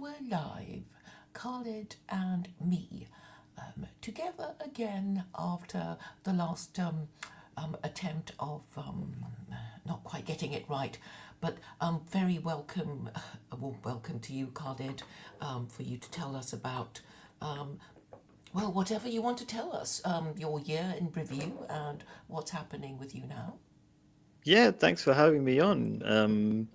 we're live, Khalid and me, together again after the last attempt of not quite getting it right. But very welcome, a warm welcome to you, Khalid, for you to tell us about, well, whatever you want to tell us, your year in review and what's happening with you now. Yeah, thanks for having me on.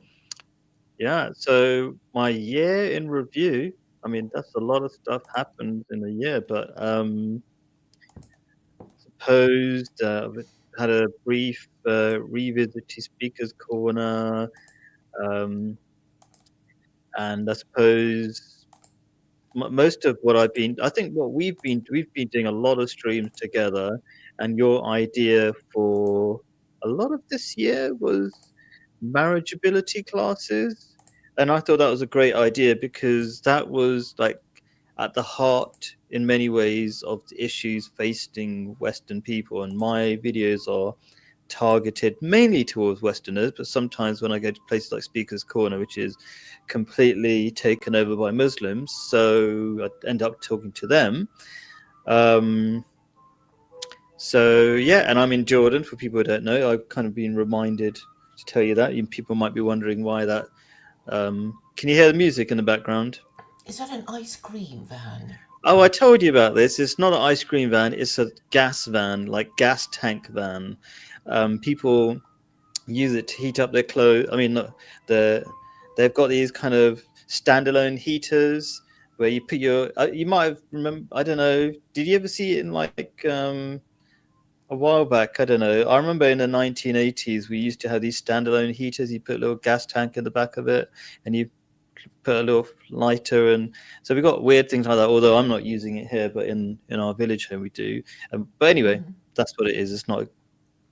Yeah, so my year in review, I mean, that's a lot of stuff happened in a year, but supposed had a brief revisit to Speaker's Corner, um, and I suppose most of what I think what we've been doing a lot of streams together, and your idea for a lot of this year was marriageability classes, and I thought that was a great idea because that was like at the heart in many ways of the issues facing Western people, and my videos are targeted mainly towards Westerners, but sometimes when I go to places like Speaker's Corner, which is completely taken over by Muslims, so I end up talking to them. Um, so yeah, and I'm in Jordan. For people who don't know, I've kind of been reminded to tell you that. People might be wondering why that. Can you hear the music in the background? Is that an ice cream van? Oh, I told you about this. It's not an ice cream van. It's a gas van, like gas tank van. People use it to heat up their clothes. I mean, the they've got these kind of standalone heaters where you put your. You might have remember. I don't know. Did you ever see it in like a while back? I don't know. I remember in the 1980s we used to have these standalone heaters. You put a little gas tank in the back of it, and you put a little lighter, and so we got weird things like that. Although I'm not using it here, but in our village home we do. But anyway, that's what it is. It's not.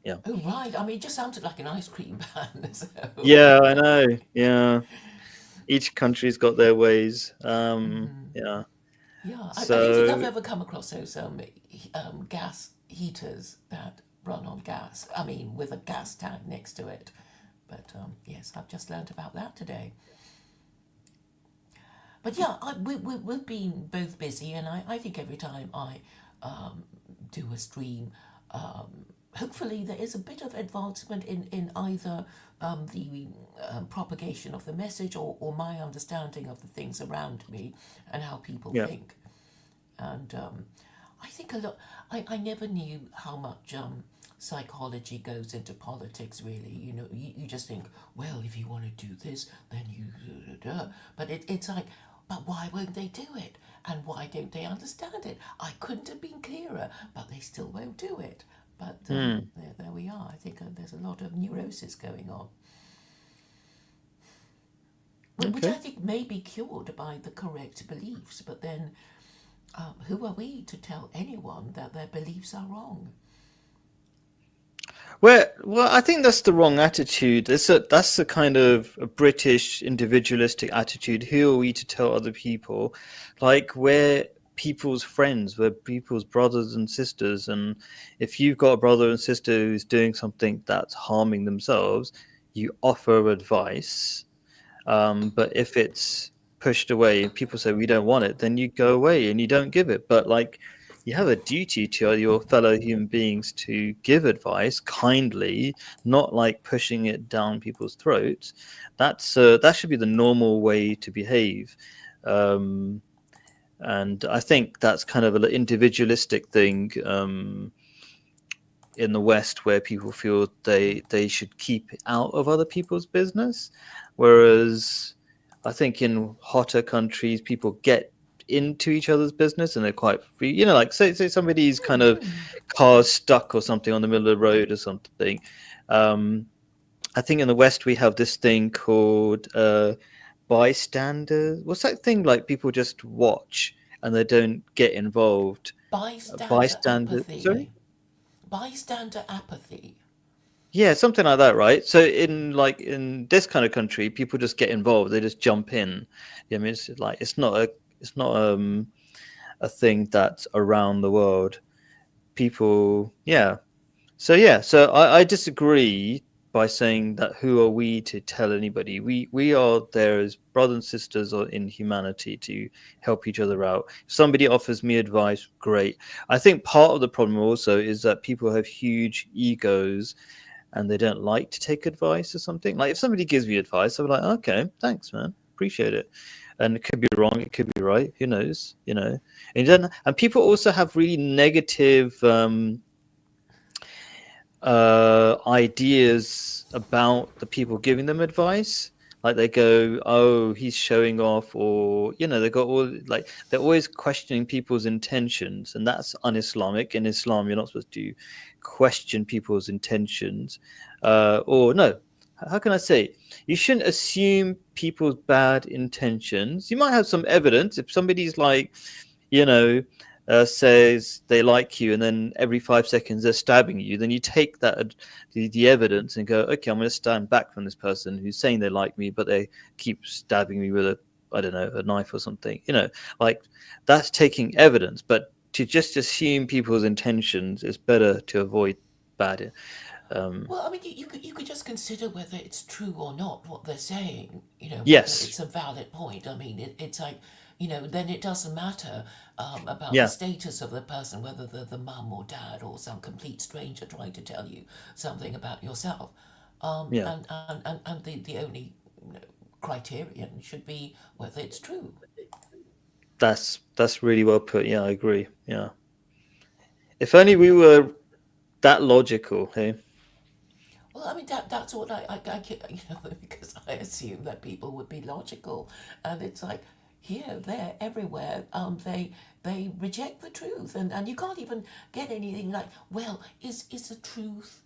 Yeah. Oh, right. I mean, it just sounded like an ice cream van. So, Yeah, I know. Yeah. Each country's got their ways. Yeah. yeah, I don't think I've So ever come across those gas heaters that run on gas. I mean, with a gas tank next to it. But yes, I've just learned about that today. But yeah, we've been both busy, and I think every time I do a stream, hopefully there is a bit of advancement in either the propagation of the message or my understanding of the things around me and how people yeah. think. And I think a lot, I never knew how much psychology goes into politics, really. You know, you just think, well, if you want to do this, then you. But it's like, but why won't they do it? And why don't they understand it? I couldn't have been clearer, but they still won't do it. But Hmm. there we are. I think there's a lot of neurosis going on, which I Okay. think may be cured by the correct beliefs. But then, who are we to tell anyone that their beliefs are wrong? Well, I think that's the wrong attitude. That's a kind of a British individualistic attitude. Who are we to tell other people? Like we're people's friends, we're people's brothers and sisters, and if you've got a brother and sister who's doing something that's harming themselves, you offer advice. But if it's pushed away and people say we don't want it, then you go away and you don't give it. But like you have a duty to your fellow human beings to give advice kindly, not like pushing it down people's throats. That should be the normal way to behave. Um, and I think that's kind of an individualistic thing in the West, where people feel they should keep out of other people's business, whereas I think in hotter countries people get into each other's business and they're quite free. You know, like say somebody's kind of car's stuck or something on the middle of the road or something. Um, I think in the West we have this thing called bystander. What's that thing like? People just watch and they don't get involved. Bystander Bystander. Sorry. apathy. Bystander apathy. Yeah, something like that, right? So in this kind of country, people just get involved. They just jump in. Yeah, I mean, it's like it's not a thing that's around the world. People, yeah. So yeah, so I disagree by saying that who are we to tell anybody? We are there as brothers and sisters in humanity to help each other out. If somebody offers me advice, great. I think part of the problem also is that people have huge egos and they don't like to take advice or something. Like if somebody gives me advice, I'm like, okay, thanks, man, appreciate it. And it could be wrong, it could be right. Who knows? You know, and people also have really negative ideas about the people giving them advice. Like they go, "Oh, he's showing off," or they got all like they're always questioning people's intentions, and that's un-Islamic. In Islam, you're not supposed to question people's intentions, or no. How can I say? You shouldn't assume people's bad intentions. You might have some evidence if somebody's like, you know, says they like you, and then every 5 seconds they're stabbing you, then you take that the evidence and go, okay, I'm going to stand back from this person who's saying they like me, but they keep stabbing me with a, I don't know, a knife or something. Like that's taking evidence. But to just assume people's intentions is better to avoid bad. Um, Well, I mean, you could just consider whether it's true or not what they're saying. Whether yes, it's a valid point. I mean, it's like, then it doesn't matter about the yeah, status of the person, whether they're the mum or dad or some complete stranger trying to tell you something about yourself. yeah. And the only criterion should be whether it's true. That's really well put. Yeah, I agree. Yeah. If only we were that logical, hey? Well, I mean that's what because I assume that people would be logical, and it's like here, there, everywhere. They reject the truth, and you can't even get anything like, well, is the truth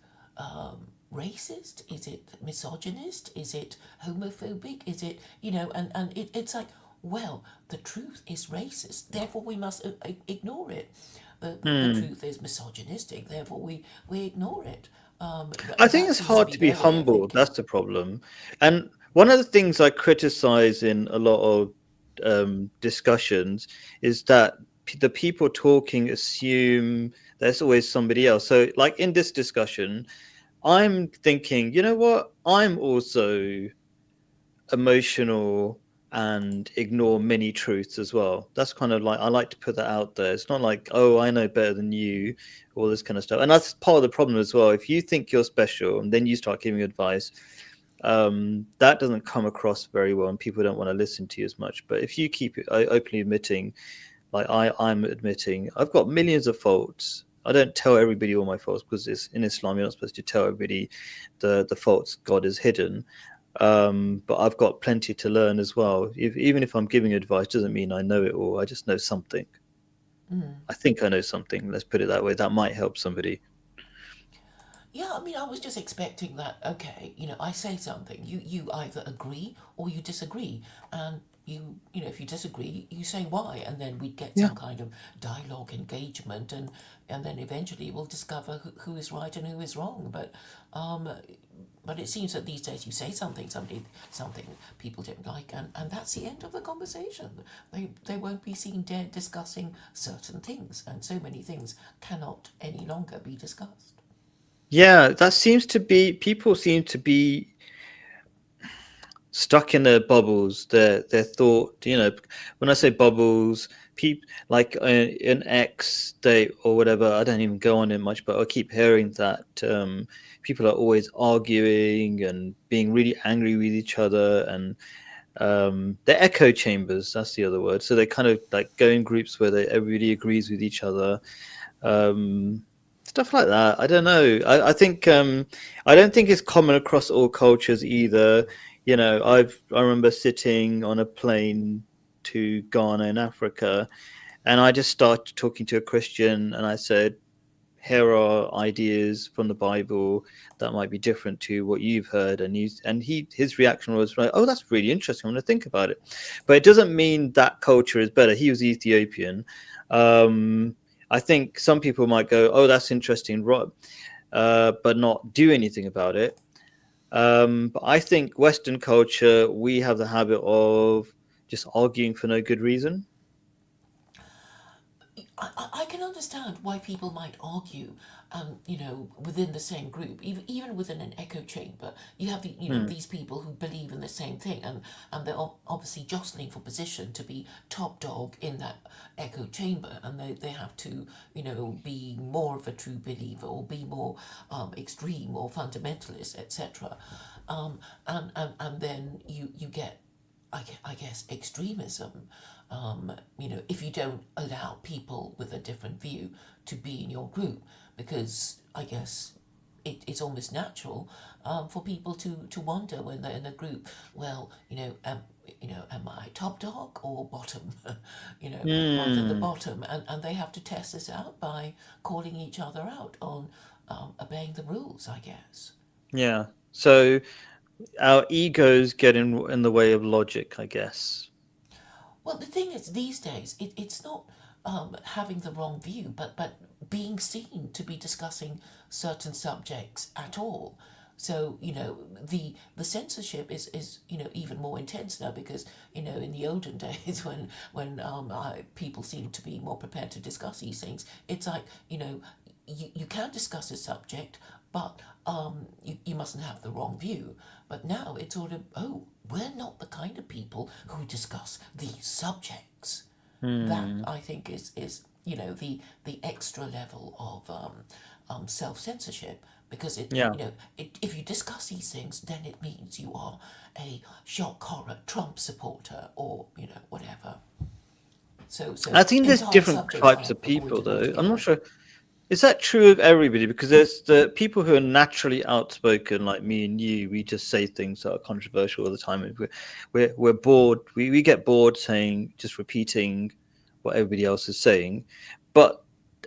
racist? Is it misogynist? Is it homophobic? Is it it's like, well, the truth is racist, therefore we must ignore it. The Hmm. truth is misogynistic, therefore we ignore it. I think That it's seems to hard be to be their way of humble. thinking. That's the problem. And one of the things I criticize in a lot of discussions is that the people talking assume there's always somebody else. So, like in this discussion, I'm thinking, you know what? I'm also emotional and ignore many truths as well. That's kind of like I like to put that out there. It's not like, oh, I know better than you, all this kind of stuff. And that's part of the problem as well. If you think you're special and then you start giving advice, that doesn't come across very well, and people don't want to listen to you as much. But if you keep it openly admitting, like I'm admitting, I've got millions of faults. I don't tell everybody all my faults because it's in Islam. You're not supposed to tell everybody the faults God has hidden. But I've got plenty to learn as well. Even if I'm giving advice, doesn't mean I know it all. I just know something. Mm. I think I know something. Let's put it that way. That might help somebody. Yeah, I mean, I was just expecting that. Okay, I say something, you either agree or you disagree, and if you disagree, you say why, and then we get Yeah. some kind of dialogue engagement, and then eventually we'll discover who is right and who is wrong. Um, but it seems that these days you say something people don't like, and that's the end of the conversation. They won't be seen dead discussing certain things, and so many things cannot any longer be discussed. Yeah, that seems to be people seem to be stuck in their bubbles, their thought. When I say bubbles, people like an X date or whatever. I don't even go on it much, but I keep hearing that people are always arguing and being really angry with each other, and they're echo chambers. That's the other word. So they kind of like go in groups where everybody agrees with each other. um, Stuff like that. I don't know. I think I don't think it's common across all cultures either. I remember sitting on a plane to Ghana in Africa, and I just started talking to a Christian, and I said, "Here are ideas from the Bible that might be different to what you've heard," and his reaction was like, "Oh, that's really interesting. I'm going to think about it." But it doesn't mean that culture is better. He was Ethiopian. Um, I think some people might go, "Oh, that's interesting," right? But not do anything about it. But I think Western culture, we have the habit of just arguing for no good reason. I can understand why people might argue within the same group, even within an echo chamber, you have Hmm. these people who believe in the same thing, and they're obviously jostling for position to be top dog in that echo chamber, and they have to be more of a true believer or be more extreme or fundamentalist, etc. And then you get I guess extremism. If you don't allow people with a different view to be in your group, because I guess it's almost natural for people to wonder when they're in a group. Well, am I top dog or bottom? Rather the Hmm. bottom, and they have to test this out by calling each other out on obeying the rules, I guess. Yeah. So our egos get in the way of logic, I guess. Well, the thing is, these days, it's not having the wrong view, but being seen to be discussing certain subjects at all. So the censorship is even more intense now, because in the olden days when people seemed to be more prepared to discuss these things, it's like you can discuss a subject, but you mustn't have the wrong view. But now it's sort of, oh, we're not the kind of people who discuss these subjects. That, Hmm. I think, is the extra level of self censorship, because Yeah. if you discuss these things, then it means you are a shock horror Trump supporter, or whatever. So I think there's entire different subjects types are of people, avoided though. I'm not altogether. sure. Is that true of everybody? Because there's the people who are naturally outspoken, like me and you. We just say things that are controversial all the time. And we're bored. We get bored saying, just repeating what everybody else is saying. But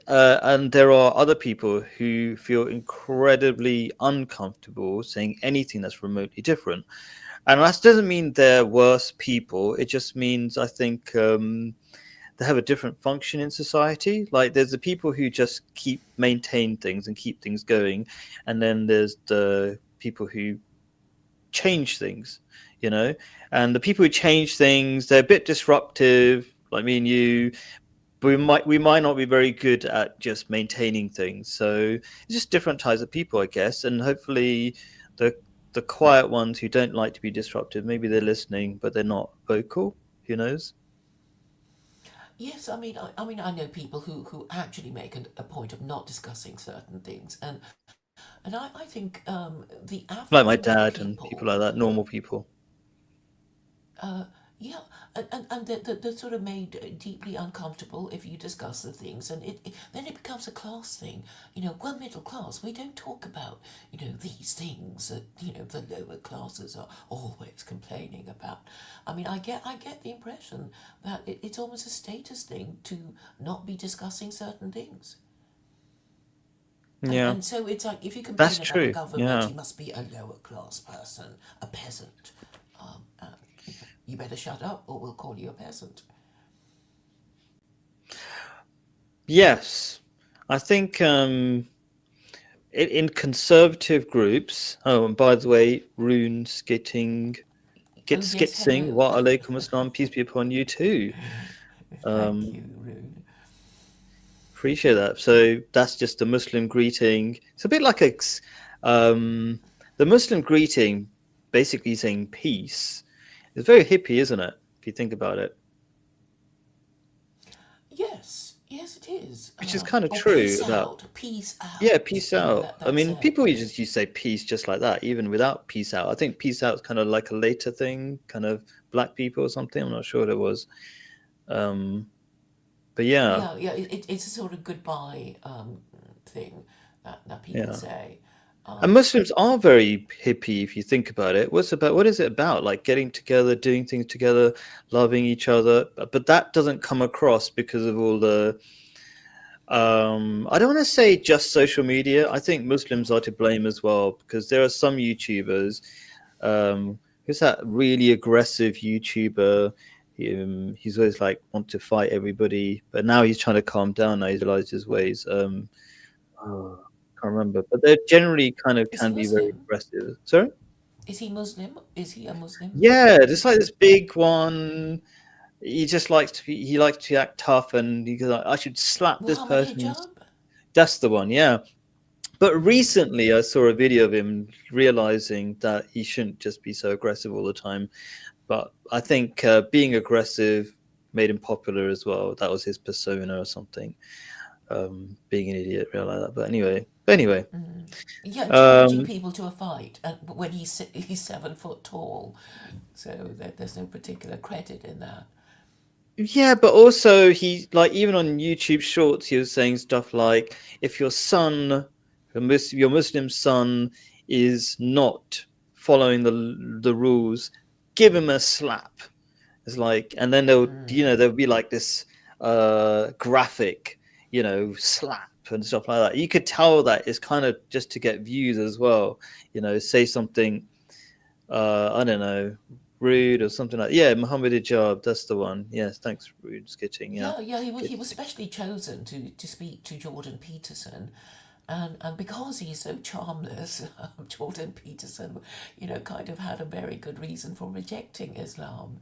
and there are other people who feel incredibly uncomfortable saying anything that's remotely different. And that doesn't mean they're worse people. It just means, I think, they have a different function in society. Like there's the people who just maintain things and keep things going, and then there's the people who change things, you know. And the people who change things, they're a bit disruptive, like me and you. But we might not be very good at just maintaining things. So it's just different types of people, I guess. And hopefully, the the quiet ones who don't like to be disruptive, maybe they're listening, but they're not vocal. Who knows? Yes, I know people who actually make a point of not discussing certain things, and I think the average Like my dad and people, people like that, normal people. uh, yeah, and they're sort of made deeply uncomfortable if you discuss the things, and then it becomes a class thing. We're middle class. We don't talk about these things that the lower classes are always complaining about. I get the impression that it's almost a status thing to not be discussing certain things. And, Yeah, and so it's like, if you that's complain about the true. government, Yeah. you must be a lower class person, a peasant. You better shut up, or we'll call you a peasant. Yes. I think in conservative groups. Oh, and by the way, Rune Oh yes, Skitsing, hello. wa alaikum assalam, peace be upon you too. Thank Um, you, Rune. Appreciate that. So that's just a Muslim greeting. It's a bit like um, the Muslim greeting, basically saying peace. It's very hippie, isn't it? If you think about it, Yes, it is. which is kind of Or true peace about. out, peace Yeah, out. peace out. I That's mean, people usually just say peace just like that, even without peace out. I think peace out is kind of like a later thing, kind of black people or something. I'm not sure what it was. Um, but yeah, yeah. It's a sort of goodbye thing that people yeah. say. And Um, Muslims are very hippie if you think about it. What is it about? Like getting together, doing things together, loving each other. But that doesn't come across because of all the I don't want to say just social media. I think Muslims are to blame as well, because there are some YouTubers. Who's that really aggressive YouTuber? He's always like want to fight everybody, but now he's trying to calm down. Now he's realized his ways. Oh, can't remember, but they're generally kind of is he can be very Muslim? aggressive. Sorry? Is he Muslim? Is he a Muslim? Yeah, just like this big one. He likes to act tough, and he goes, like, I should slap this Muhammad person's. Hijab? That's the one, yeah. But recently, I saw a video of him realizing that he shouldn't just be so aggressive all the time. But I think being aggressive made him popular as well. That was his persona or something. Being an idiot, realize that. But anyway, Yeah, challenging um, people to a fight, and when he's 7 foot tall, so there's no particular credit in that. yeah. But also, he like even on YouTube Shorts, he was saying stuff like, "If your son, your Muslim son, is not following the rules, give him a slap." It's like, and then there'll be like this graphic, slap and stuff like that. You could tell that it's kind of just to get views as well. Say something, I don't know, rude or something like. Yeah, Muhammad Hijab, that's the one. Yes, thanks, rude skitting. Yeah, Yeah, yeah, good he to was see. specially chosen to speak to Jordan Peterson, and because he's so charmless, Jordan Peterson, kind of had a very good reason for rejecting Islam,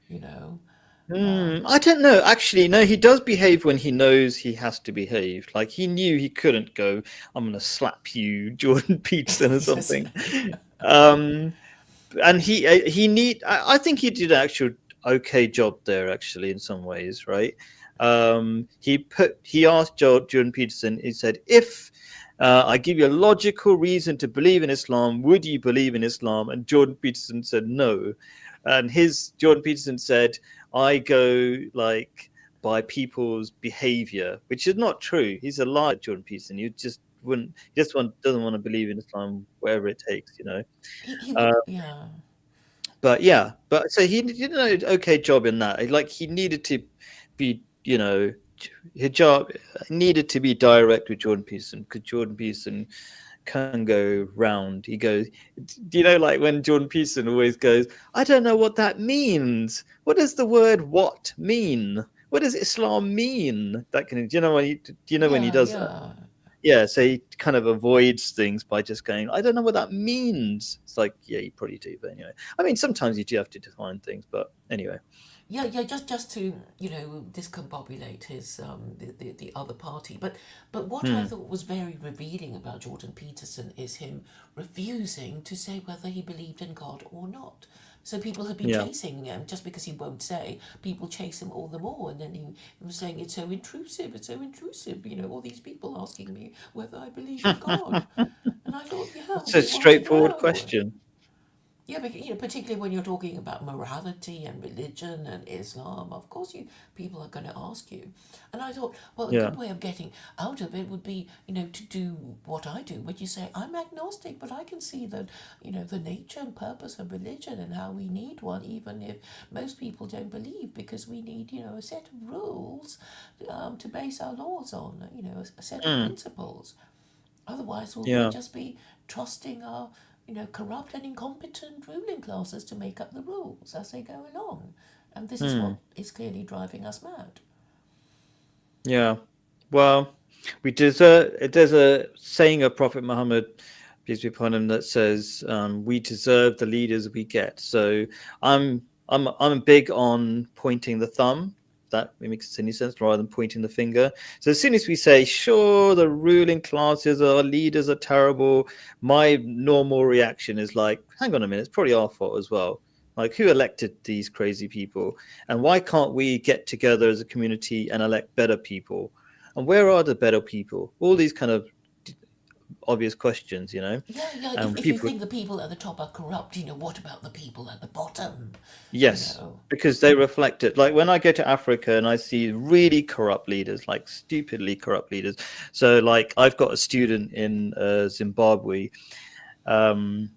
you know. I don't know. Actually, no, he does behave when he knows he has to behave. Like he knew he couldn't go, I'm gonna slap you, Jordan Peterson, or Yes, something. Um, and I think he did an actual okay job there actually in some ways, right? He asked Jordan Peterson, he said, if I give you a logical reason to believe in Islam, would you believe in Islam? And Jordan Peterson said no. And his Jordan Peterson said, I go like by people's behavior, which is not true. He's a liar, Jordan Peterson. You just wouldn't he just doesn't want to believe in Islam wherever it takes. yeah. But yeah, but so he did an okay job in that. Like he needed to be, his job needed to be direct with Jordan Peterson because Jordan Peterson can go round. He goes, do you know, like when Jordan Peterson always goes, I don't know what that means. What does the word "what" mean? What does Islam mean? That kind of, do you know when he Yeah, does that? yeah. Yeah, so he kind of avoids things by just going, I don't know what that means. It's like, yeah, you probably do, but anyway. I mean, sometimes you do have to define things, but anyway. Yeah, just to discombobulate his the other party. But what I Hmm. thought was very revealing about Jordan Peterson is him refusing to say whether he believed in God or not. So people have been Yeah. chasing him just because he won't say. People chase him all the more, and then he was saying it's so intrusive. It's so intrusive. All these people asking me whether I believe in God, and I thought, yeah, It's a we want to straightforward know. question. Yeah, but particularly when you're talking about morality and religion and Islam, of course people are going to ask you. And I thought, well, a Yeah. good way of getting out of it would be, to do what I do, when you say I'm agnostic, but I can see that, the nature and purpose of religion and how we need one, even if most people don't believe, because we need, a set of rules to base our laws on, a set of Hmm. principles. Otherwise, we'll Yeah. just be trusting our, corrupt and incompetent ruling classes to make up the rules as they go along. And this is what Hmm. is clearly driving us mad. Yeah. Well, we deserve. There's a saying of Prophet Muhammad, peace be upon him, that says, "We deserve the leaders we get." So I'm I'm big on pointing the thumb. If that makes any sense, rather than pointing the finger. So as soon as we say, "Sure, the ruling classes, our leaders are terrible," my normal reaction is like, "Hang on a minute, it's probably our fault as well." Like, who elected these crazy people? And why can't we get together as a community and elect better people? And where are the better people? All these kind of obvious questions. Yeah, yeah. If, And if you people, think the people at the top are corrupt, what about the people at the bottom? You yes, know. because they reflect it. Like when I go to Africa and I see really corrupt leaders, like stupidly corrupt leaders. So, like, I've got a student in Zimbabwe, um,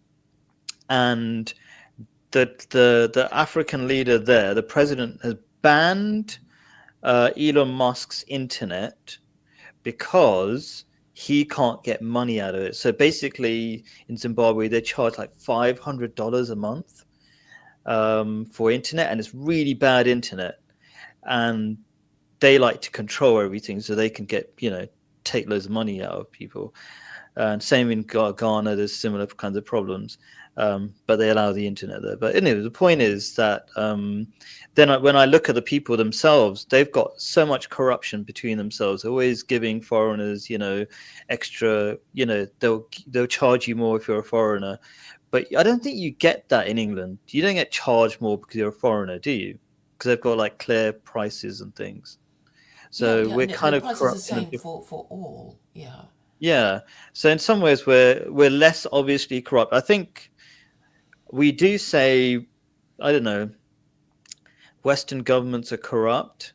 and the African leader there, the president, has banned Elon Musk's internet because he can't get money out of it. So basically, in Zimbabwe, they charge like $500 a month for internet, and it's really bad internet. And they like to control everything so they can get, take loads of money out of people. And same in Ghana, there's similar kinds of problems. but they allow the internet there. But anyway, the point is that when I look at the people themselves, they've got so much corruption between themselves, always giving foreigners, extra, they'll charge you more if you're a foreigner. But I don't think you get that in England. You don't get charged more because you're a foreigner, do you? Because they've got like clear prices and things. Yeah, So yeah, we're and the kind of price is the corrupt in a same different. for all. Yeah. Yeah. So in some ways, we're less obviously corrupt. I think we do say, I don't know, Western governments are corrupt,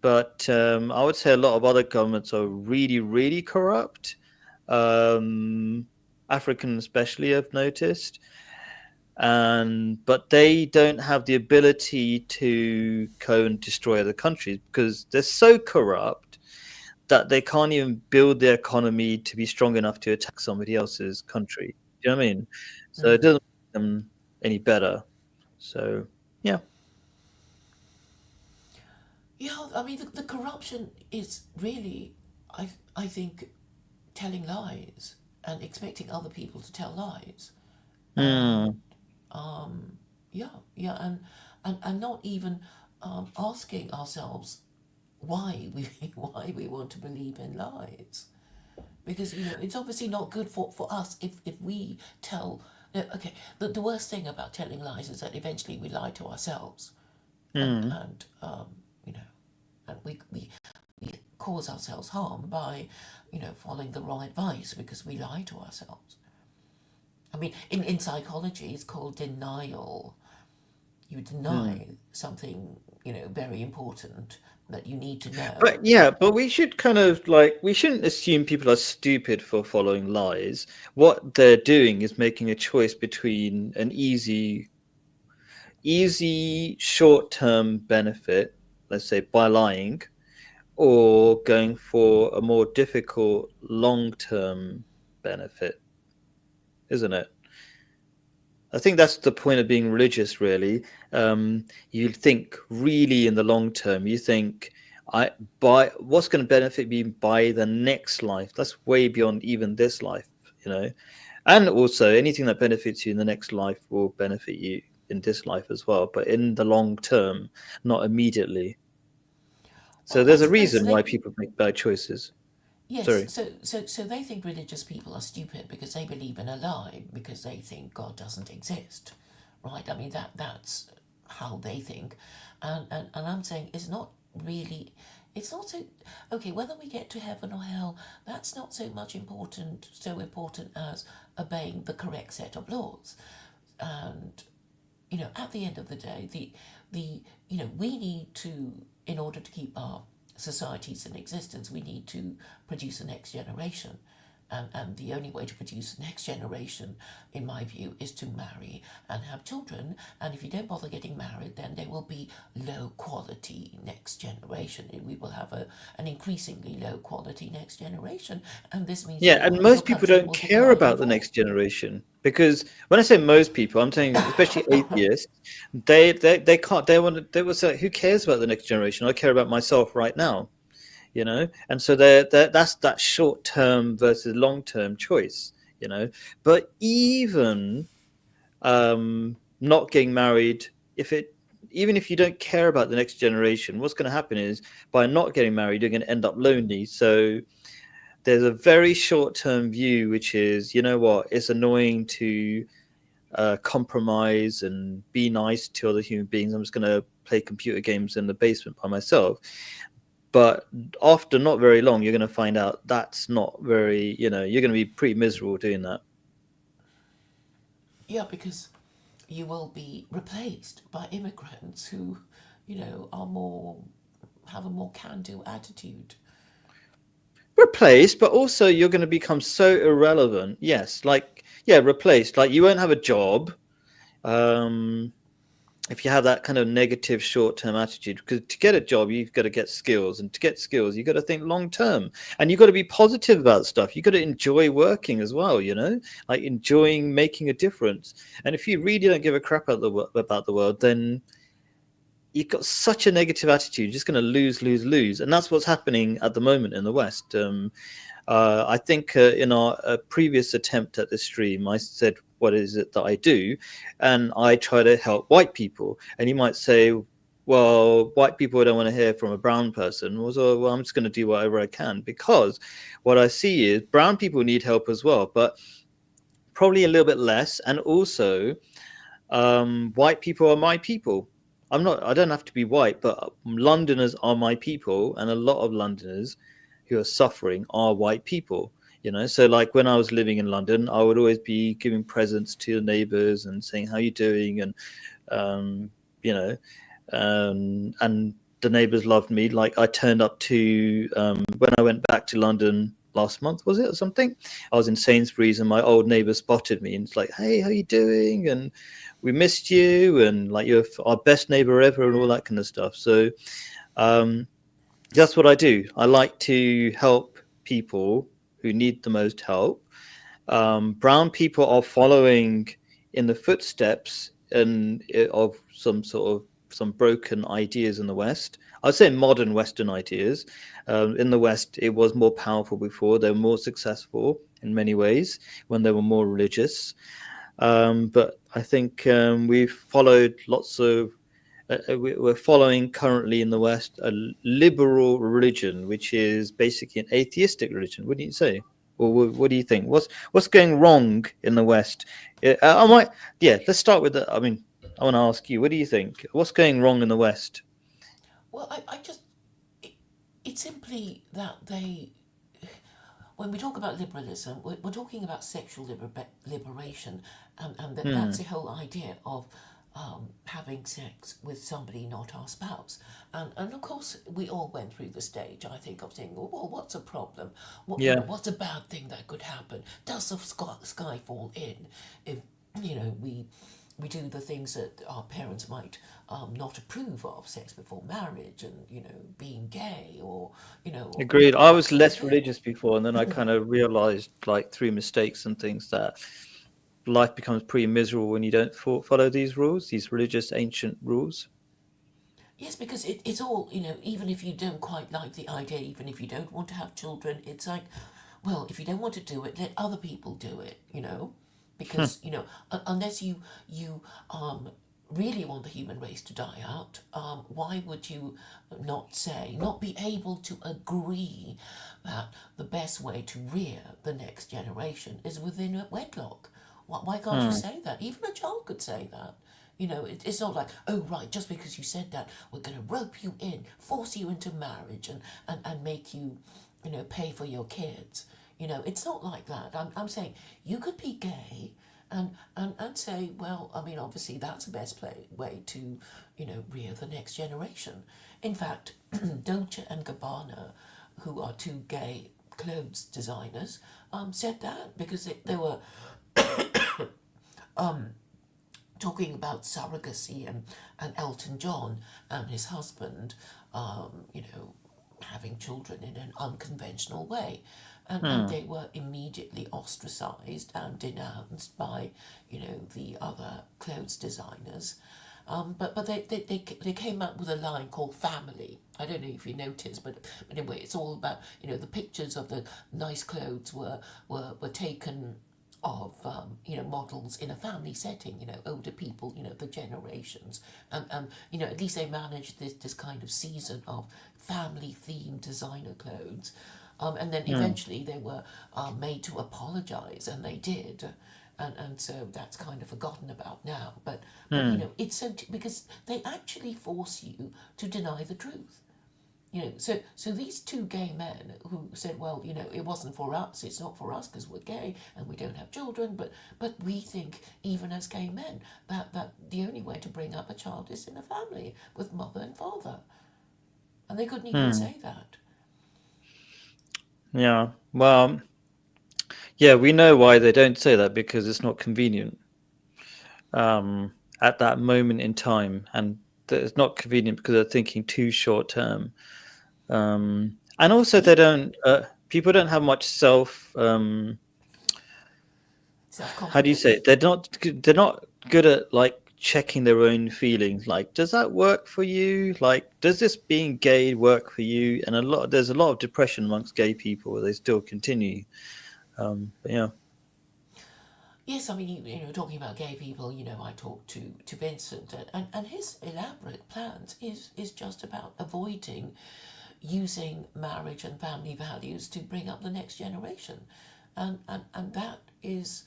but I would say a lot of other governments are really, really corrupt. Um, African, especially, I've noticed, but they don't have the ability to go and destroy other countries because they're so corrupt that they can't even build their economy to be strong enough to attack somebody else's country. Do you know what I mean? So it Mm. doesn't make them any better. So yeah. Yeah, I mean, the corruption is really, I think, telling lies and expecting other people to tell lies. And Mm, yeah, yeah, and not even asking ourselves why we why we want to believe in lies, because it's obviously not good for us if we tell. No, okay, the worst thing about telling lies is that eventually we lie to ourselves, mm. and you know, and we cause ourselves harm by following the wrong advice because we lie to ourselves. I mean, in psychology, it's called denial. You Mm. deny something, very important that you need to know. But yeah, but we should kind of like we shouldn't assume people are stupid for following lies. What they're doing is making a choice between an easy short-term benefit, let's say by lying, or going for a more difficult long-term benefit, isn't it? I think that's the point of being religious, really. You think really in the long term. You think, I by what's going to benefit me by the next life. That's way beyond even this life, you know. And also, anything that benefits you in the next life will benefit you in this life as well, but in the long term, not immediately. So Well, I there's a suppose reason why they. people make bad choices. Yes, Sorry. so they think religious people are stupid because they believe in a lie because they think God doesn't exist, right? I mean that's how they think, and I'm saying it's not really, it's not so okay whether we get to heaven or hell. That's not so important as obeying the correct set of laws, and at the end of the day, the we need to, in order to keep our societies in existence, we need to produce a next generation. And the only way to produce the next generation, in my view, is to marry and have children. And if you don't bother getting married, then there will be low quality next generation. We will have an increasingly low quality next generation. And this means Yeah, and your most people country don't will care decline about the even more. next generation because when I say most people, I'm saying especially atheists, they can't they will say who cares about the next generation? I care about myself right now, and so that's that short term versus long term choice, But even not getting married, if it even if you don't care about the next generation, what's going to happen is by not getting married, you're going to end up lonely. So there's a very short term view, which is, you know what, it's annoying to compromise and be nice to other human beings. I'm just going to play computer games in the basement by myself. But after not very long, you're going to find out that's not very, you're going to be pretty miserable doing that. Yeah, because you will be replaced by immigrants who, are more have a more can-do attitude. Replaced, but also you're going to become so irrelevant. Yes, like, yeah, replaced. Like, you won't have a job. Um, if you have that kind of negative short-term attitude, because to get a job you've got to get skills, and to get skills you've got to think long term, and you've got to be positive about stuff. You've got to enjoy working as well, like enjoying making a difference. And if you really don't give a crap about the world, then you've got such a negative attitude, you're just going to lose, and that's what's happening at the moment in the West. I think in our previous attempt at the stream, I said, "What is it that I do?" And I try to help white people. And you might say, "Well, white people don't want to hear from a brown person." Well, I'm just going to do whatever I can, because what I see is brown people need help as well, but probably a little bit less. And also, white people are my people. I don't have to be white, but Londoners are my people, and a lot of Londoners who are suffering are white people. So like when I was living in London, I would always be giving presents to the neighbors and saying, "How you doing?" And um, you know, and the neighbors loved me. Like I turned up to when I went back to London last month, was it, or something? I was in Sainsbury's and my old neighbor spotted me and it's like, "Hey, how you doing?" And "We missed you," and like, "You're our best neighbor ever," and all that kind of stuff. So um, that's what I do. I like to help people who need the most help. Brown people are following in the footsteps of some broken ideas in the West. I'd say modern Western ideas. In the West, it was more powerful before. They were more successful in many ways when they were more religious. But I think we've followed lots of. We're following currently in the West a liberal religion, which is basically an atheistic religion. Wouldn't you say? Or what do you think? What's going wrong in the West? I might. Yeah, let's start with that. I mean, I want to ask you, what do you think? What's going wrong in the West? Well, I just it's simply that they, when we talk about liberalism, we're talking about sexual liberation, and that's Hmm. the whole idea of having sex with somebody not our spouse. And of course, we all went through the stage, I think, of saying, well, what's a problem? Yeah. What's a bad thing that could happen? Does the sky fall in if, we do the things that our parents might not approve of, sex before marriage, and being gay, or Agreed. I that was kind of less thing. religious before, and then I kind of realized, like through mistakes and things, that life becomes pretty miserable when you don't follow these rules, these religious ancient rules. Yes, because it's all, even if you don't quite like the idea, even if you don't want to have children, it's like, well, if you don't want to do it, let other people do it. Because, unless you really want the human race to die out, why would you not be able to agree that the best way to rear the next generation is within a wedlock? Why can't you Hmm. say that? Even a child could say that. It's not like, oh, right, just because you said that, we're going to rope you in, force you into marriage, and make you, pay for your kids. It's not like that. I'm saying you could be gay and say, well, I mean, obviously that's the best way to, rear the next generation. In fact, Dolce and Gabbana, who are two gay clothes designers, said that because they were talking about surrogacy, and Elton John and his husband, having children in an unconventional way. And Hmm. they were immediately ostracized and denounced by, the other clothes designers. But they came up with a line called family. I don't know if you noticed, but anyway, it's all about, the pictures of the nice clothes were taken of models in a family setting, older people, the generations, and at least they managed this kind of season of family themed designer clothes, and then Hmm. eventually they were made to apologize, and they did. And so that's kind of forgotten about now, but Hmm. it's because they actually force you to deny the truth. So these two gay men who said, well, it wasn't for us, it's not for us because we're gay and we don't have children, but we think, even as gay men, that the only way to bring up a child is in a family with mother and father. And they couldn't even Hmm. say that. Yeah. Well, yeah, we know why they don't say that, because it's not convenient um, at that moment in time, and it's not convenient because they're thinking too short term. And also, Yeah, they don't. People don't have much self. self How do you say confidence. it? They're not. They're not good at like checking their own feelings. Like, does that work for you? Like, does this being gay work for you? And there's a lot of depression amongst gay people. They still continue. But yeah. Yes, I mean, talking about gay people, I talked to Vincent, and his elaborate plans is just about avoiding using marriage and family values to bring up the next generation. And that is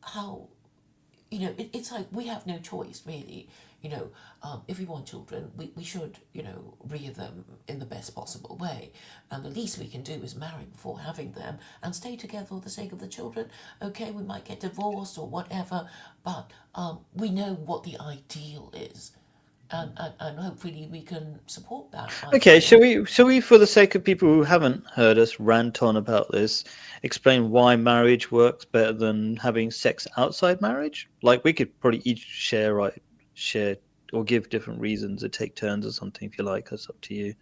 how it's like we have no choice, really. If we want children, we should, rear them in the best possible way. And the least we can do is marry before having them and stay together for the sake of the children. Okay, we might get divorced or whatever, but we know what the ideal is. And hopefully we can support that Okay, ideal. shall we, for the sake of people who haven't heard us rant on about this, explain why marriage works better than having sex outside marriage? Like, we could probably each share or give different reasons, or take turns or something if you like. That's up to you.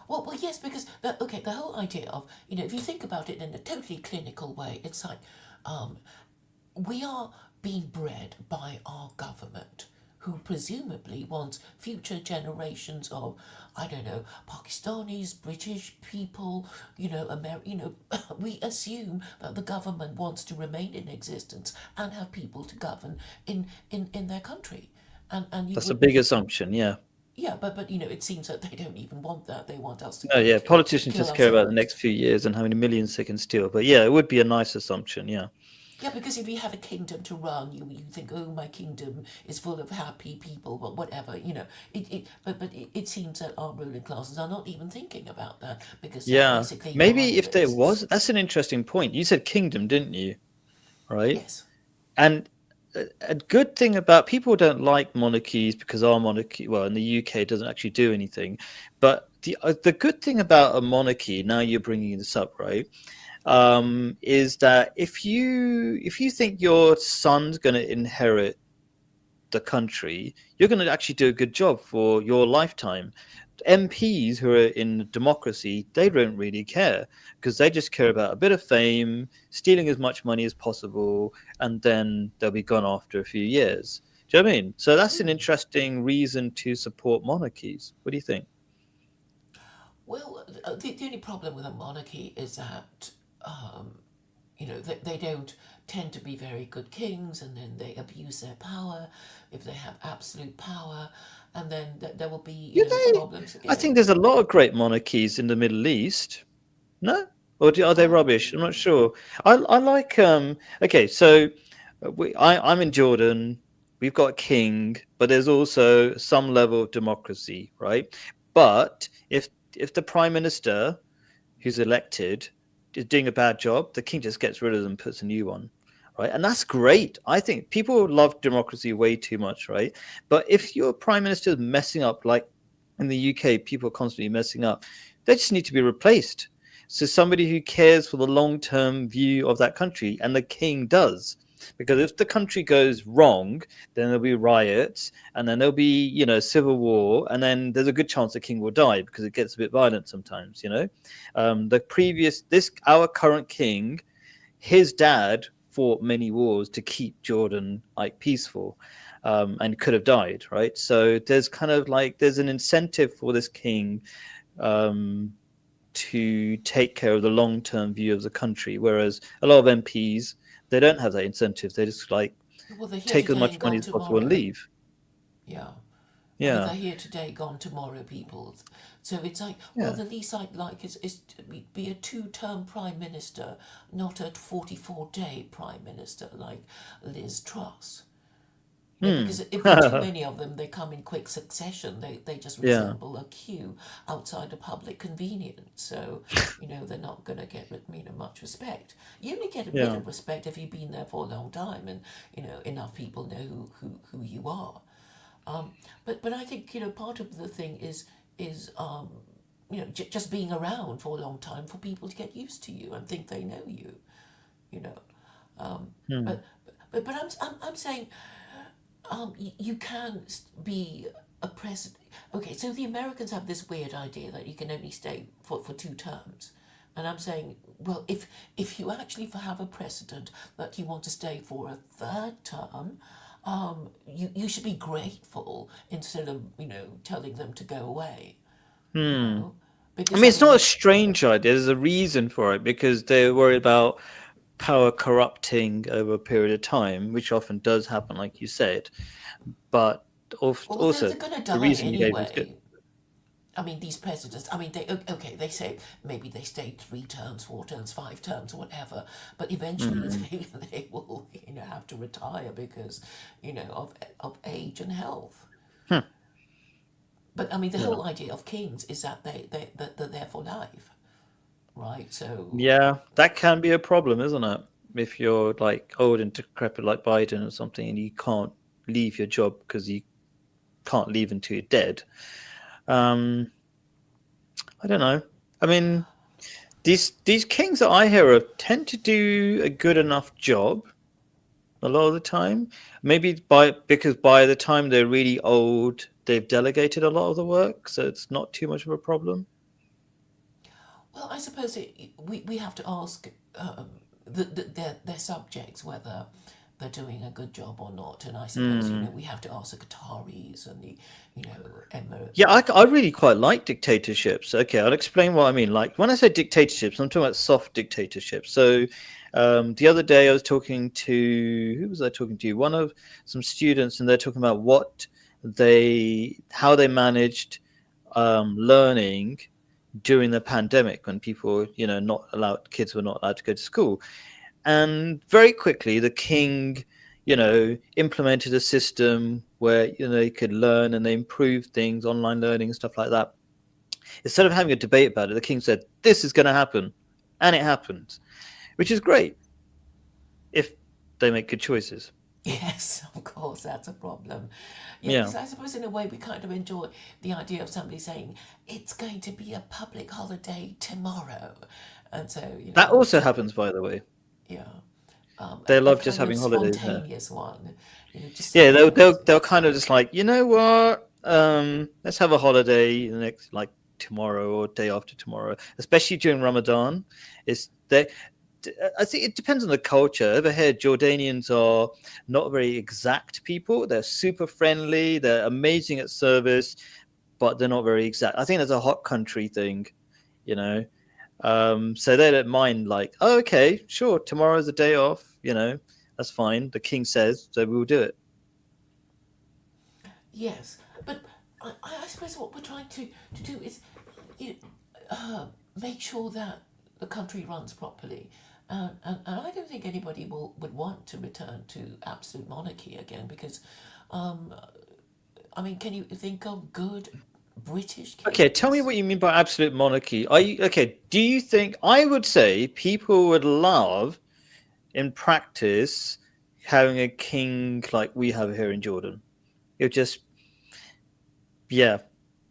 Well, yes, because the whole idea of if you think about it in a totally clinical way, it's like we are being bred by our government, who presumably wants future generations of, I don't know, Pakistanis, British people, we assume that the government wants to remain in existence and have people to govern in their country. And you That's a would, big assumption, yeah. yeah, but it seems that they don't even want that. They want us to No, go yeah, politicians kill just care about the ourselves. next few years and how many millions they can steal. But yeah, it would be a nice assumption, yeah. Yeah, because if you have a kingdom to run, you think, oh, my kingdom is full of happy people, but whatever, but it seems that our ruling classes are not even thinking about that because they're Yeah. basically Maybe if there nihilists. was, that's an interesting point. You said kingdom, didn't you? Right? Yes. And a good thing about people don't like monarchies because our monarchy, well, in the UK, doesn't actually do anything. But the good thing about a monarchy, now you're bringing this up, right? Is that if you think your son's going to inherit the country, you're going to actually do a good job for your lifetime. MPs who are in democracy, they don't really care because they just care about a bit of fame, stealing as much money as possible, and then they'll be gone after a few years. Do you know what I mean? So that's an interesting reason to support monarchies. What do you think? Well, the only problem with a monarchy is that, they don't tend to be very good kings, and then they abuse their power if they have absolute power, and then there will be, Yeah, problems I think again. there's a lot of great monarchies in the Middle East. No? Are they Um, rubbish? I'm not sure. I like okay, so I'm in Jordan. We've got a king, but there's also some level of democracy, right? But if the prime minister who's elected is doing a bad job, the king just gets rid of them, and puts a new one, right? And that's great. I think people love democracy way too much, right? But if your prime minister is messing up, like in the UK, people are constantly messing up, they just need to be replaced. So somebody who cares for the long-term view of that country, and the king does. Because if the country goes wrong, then there'll be riots, and then there'll be, civil war, and then there's a good chance the king will die because it gets a bit violent sometimes. Our current king, his dad fought many wars to keep Jordan like peaceful, and could have died, right? So there's kind of like there's an incentive for this king, um, to take care of the long term view of the country, whereas a lot of MPs, they don't have that incentive. They just like well, they're here take as today much and money gone as possible and tomorrow. leave. Yeah. I mean, Yeah, they're here today, gone tomorrow, people. So it's like, well, yeah. the least I'd like is to be a two-term prime minister, not a 44-day prime minister like Liz Truss. Hmm. Because if there are too many of them, they come in quick succession. They just Yeah, resemble a queue outside a public convenience. So, they're not going to get much respect. You only get a bit yeah. of respect if you've been there for a long time and, enough people know who you are. But I think part of the thing is just being around for a long time for people to get used to you and think they know you. You know, Hmm. but I'm saying you can be a president. Okay, so the Americans have this weird idea that you can only stay for 2 terms. And I'm saying, well, if you actually have a precedent that you want to stay for a third term, you should be grateful instead of, telling them to go away, you Hmm. know? I Because, mean, it's not a strange idea. There's a reason for it because they're worried about power corrupting over a period of time, which often does happen, like you said. But well, also, they're going to the die reason you gave was good. anyway. I mean, these presidents, I mean, okay, they say maybe they stayed 3 terms, 4 terms, 5 terms, or whatever, but eventually Hmm. they will, have to retire because, of age and health. Hmm. But I mean, the Yeah. whole idea of kings is that that they're there for life, right? So, Yeah, that can be a problem, isn't it? If you're like old and decrepit like Biden or something, and you can't leave your job because you can't leave until you're dead. Um, I don't know. I mean, these kings that I hear of tend to do a good enough job a lot of the time. Maybe because by the time they're really old, they've delegated a lot of the work, so it's not too much of a problem. well, I suppose we have to ask their subjects whether they're doing a good job or not, and I suppose Hmm. we have to ask the Qataris and the Yeah, I really quite like dictatorships. Okay, I'll explain what I mean. Like when I say dictatorships, I'm talking about soft dictatorships. So the other day I was talking to who was I talking to? One of some students, and they're talking about how they managed learning during the pandemic when people, not allowed kids were not allowed to go to school. And very quickly, the king, implemented a system where you could learn, and they improved things, online learning and stuff like that. Instead of having a debate about it, the king said, "This is going to happen," and it happened, which is great if they make good choices. yes, of course, that's a problem. Yeah, Yeah, because I suppose in a way we kind of enjoy the idea of somebody saying it's going to be a public holiday tomorrow, and so that also happens, by the way. yeah, They a love just kind of having holidays there. spontaneous one, just Yeah, something that was. they'll kind of just like, you know what? Let's have a holiday the next like tomorrow or day after tomorrow, especially during Ramadan. It's they. I think it depends on the culture. Over here, Jordanians are not very exact people. They're super friendly. They're amazing at service, but they're not very exact. I think that's a hot country thing, you know. So they don't mind like, oh, okay, sure, tomorrow's a day off. That's fine. The king says, so we will do it. Yes, but I suppose what we're trying to do is you make sure that the country runs properly. And I don't think anybody would want to return to absolute monarchy again because, I mean, can you think of good British Okay, tell me kings? what you mean by absolute monarchy. Are you okay? Do you think I would say people would love in practice having a king like we have here in Jordan? It would just, yeah,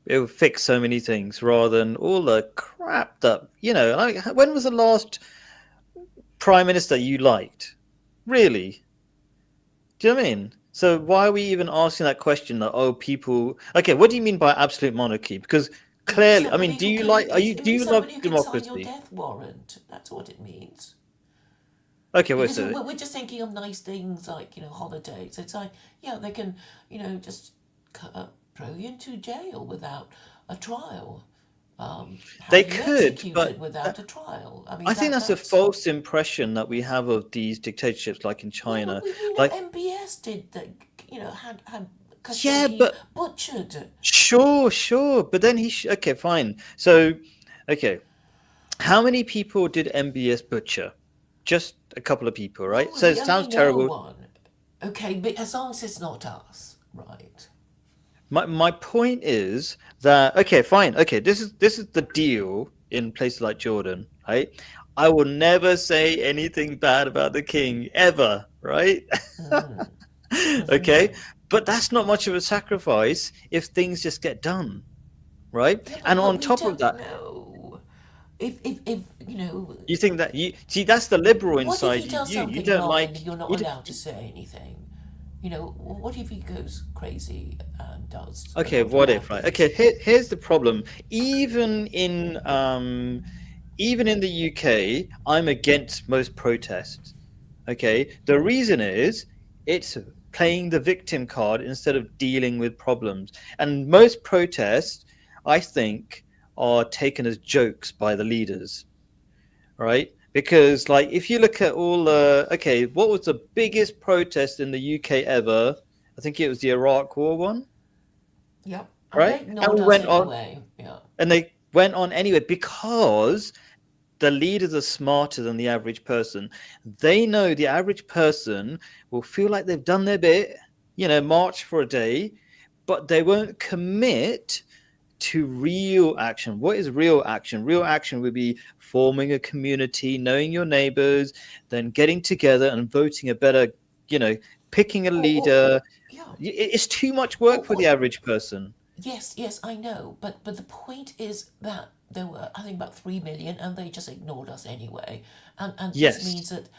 it would fix so many things rather than all the crap that, like, when was the last prime minister you liked? Really? Do you know what I mean? So why are we even asking that question? Like, oh, people. Okay, what do you mean by absolute monarchy? Because It means clearly, I mean, somebody who can. It do means you love somebody who can sign your democracy? death warrant. That's what it means. Okay, wait, Because so we're just thinking of nice things like holidays. It's like yeah, they can just throw you into jail without a trial. they Have you could, executed but without a trial? I mean I think that's a that's false impression that we have of these dictatorships, like in yeah, but China. we know Like, MBS did that. Had yeah, Khashoggi but butchered. sure, but then okay, fine. So, okay, how many people did MBS butcher? Just a couple of people, right? Well, So it we only sounds know terrible. one. Okay, but as long as it's not us, right? My point is that okay, fine, okay, this is the deal in places like Jordan, right? I will never say anything bad about the king ever, right? Okay, but that's not much of a sacrifice if things just get done, right? Yeah, And but on we top of don't that, know. If you think that you see that's the liberal what if inside he you. does You something don't wrong and like you're not you. allowed to say anything? What if he goes crazy and does a Okay, lot of what bad if, right? Okay, things? here's the problem. Even in even in the UK, I'm against most protests. Okay, the reason is it's playing the victim card instead of dealing with problems. And most protests, I think, are taken as jokes by the leaders, right? Because, like, if you look at all okay, what was the biggest protest in the UK ever? I think it was the Iraq War one, Yep. And they right? And ignored we us went on, anyway. Yeah. and they went on anyway because the leaders are smarter than the average person. They know the average person will feel like they've done their bit, march for a day, but they won't commit to real action. What is real action? Real action would be forming a community, knowing your neighbors, then getting together and voting a better, you know, picking a Or leader. yeah. It's too much work for Or the average person. yes, yes, I know, but the point is that there were, I think, about 3 million, and they just ignored us anyway, and this Yes. means that,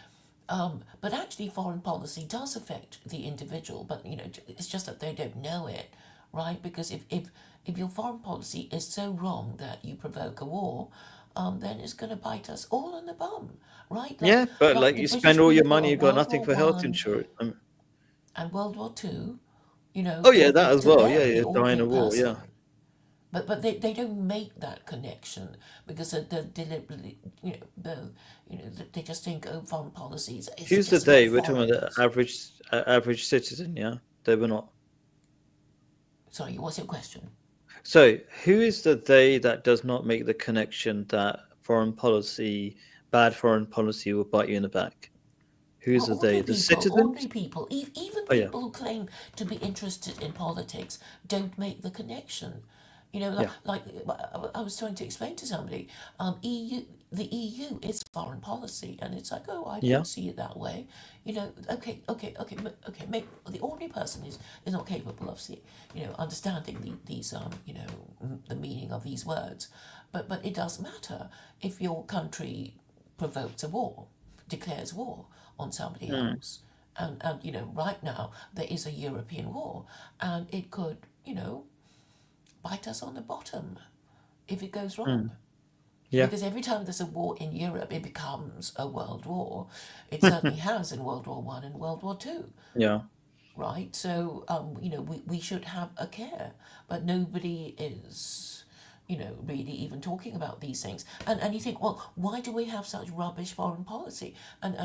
but actually, foreign policy does affect the individual, but it's just that they don't know it, right? Because if your foreign policy is so wrong that you provoke a war, then it's going to bite us all in the bum, right? Yeah, but Like like the you spend British all your people money, of you've got World nothing War for health One insurance. and World War Two, Oh yeah, that to as well. Yeah, them, the yeah, dying ordinary of war. Yeah. person. But they don't make that connection because they're deliberately, they just think, oh, foreign policy is Who's the it's about they? We're talking about the foreigners. average citizen. Yeah, they were not. Sorry, what's your question? So, who is the they that does not make the connection that bad foreign policy will bite you in the back? Who's Well, the they? The ordinary citizens? people, even Oh, yeah. people who claim to be interested in politics don't make the connection. Yeah. I was trying to explain to somebody, the EU is foreign policy, and it's like, oh, I Yeah. don't see it that way. Okay. The ordinary person is not capable of understanding these, the meaning of these words, but it does matter if your country provokes a war, declares war on somebody Mm, else. And right now there is a European war, and it could, bite us on the bottom if it goes wrong. mm. Yeah. Because every time there's a war in Europe, it becomes a world war. It certainly has in World War One and World War Two, Yeah. right? So, we should have a care, but nobody is, really even talking about these things. And you think, well, why do we have such rubbish foreign policy? And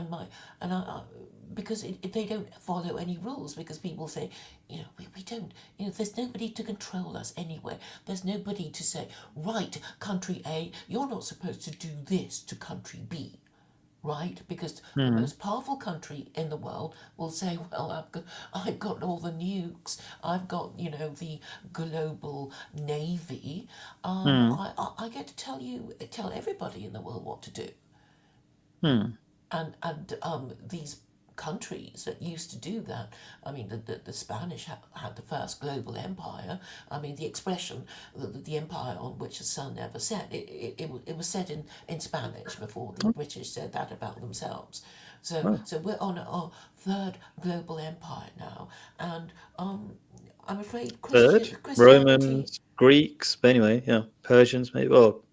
because they don't follow any rules. Because people say, we don't, there's nobody to control us anywhere. There's nobody to say, right, country A, you're not supposed to do this to country B, right? Because the Mm, most powerful country in the world will say, well, I've got all the nukes, I've got, the global navy. mm, I get to tell everybody in the world what to do. mm, And these countries that used to do that, I mean, the Spanish had the first global empire. I mean, the expression, the empire on which the sun never set, it was said in Spanish before the British said that about themselves. So, oh. so we're on our third global empire now, and I'm afraid Third, Christianity. Romans, Greeks. But anyway, yeah, Persians maybe. Well,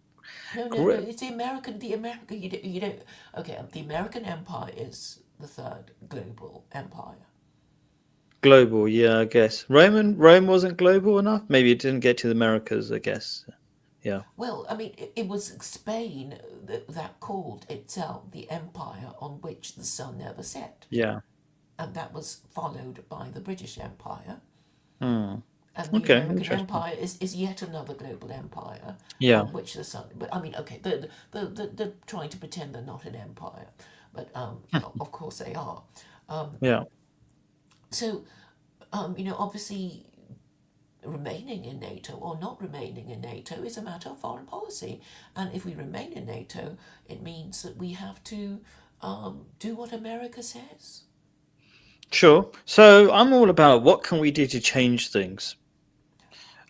No. Gre- It's the American. You don't. Okay, the American Empire is the third global empire. global. Yeah, I guess Rome wasn't global enough. Maybe it didn't get to the Americas. I guess. Yeah. Well, I mean, it was Spain that called itself the empire on which the sun never set, Yeah. and that was followed by the British Empire. Hmm. And the Okay. American Interesting. Empire is yet another global empire Yeah. on which the sun. But I mean, okay, they're trying to pretend they're not an empire, but of course they are. Yeah. So, obviously, remaining in NATO or not remaining in NATO is a matter of foreign policy. And if we remain in NATO, it means that we have to do what America says. Sure. So I'm all about what can we do to change things.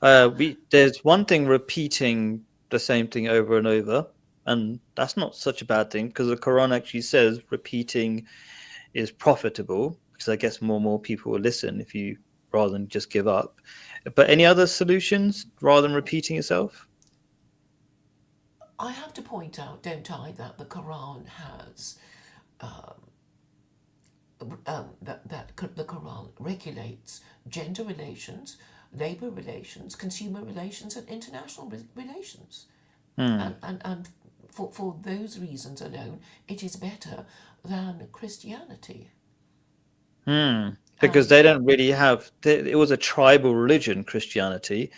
Well, There's one thing repeating the same thing over and over, and that's not such a bad thing because the Quran actually says repeating is profitable because I guess more people will listen if you rather than just give up. But any other solutions rather than repeating yourself? I have to point out, don't I, that the Quran has the Quran regulates gender relations, labor relations, consumer relations, and international relations. Hmm. And for those reasons alone, it is better than Christianity. Hmm. Because And they don't really have. It was a tribal religion, Christianity.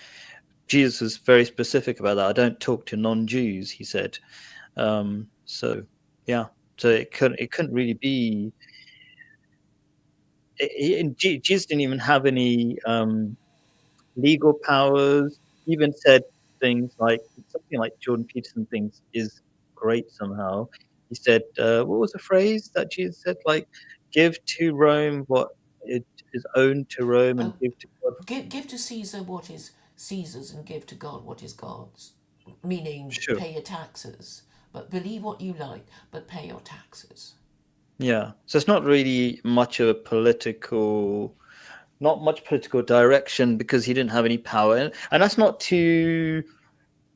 Jesus was very specific about that. I don't talk to non-Jews, he said. So yeah, so it couldn't really be. Jesus didn't even have any legal powers. He even said things like something like Jordan Peterson thinks is great somehow. He said, what was the phrase that Jesus said? Like, give to Rome what it is owned to Rome, and oh, give to God. give to Caesar what is Caesar's and give to God what is God's. Meaning, Sure. pay your taxes. But believe what you like, but pay your taxes. Yeah. So it's not really much of a political, not much political direction because he didn't have any power. And that's not to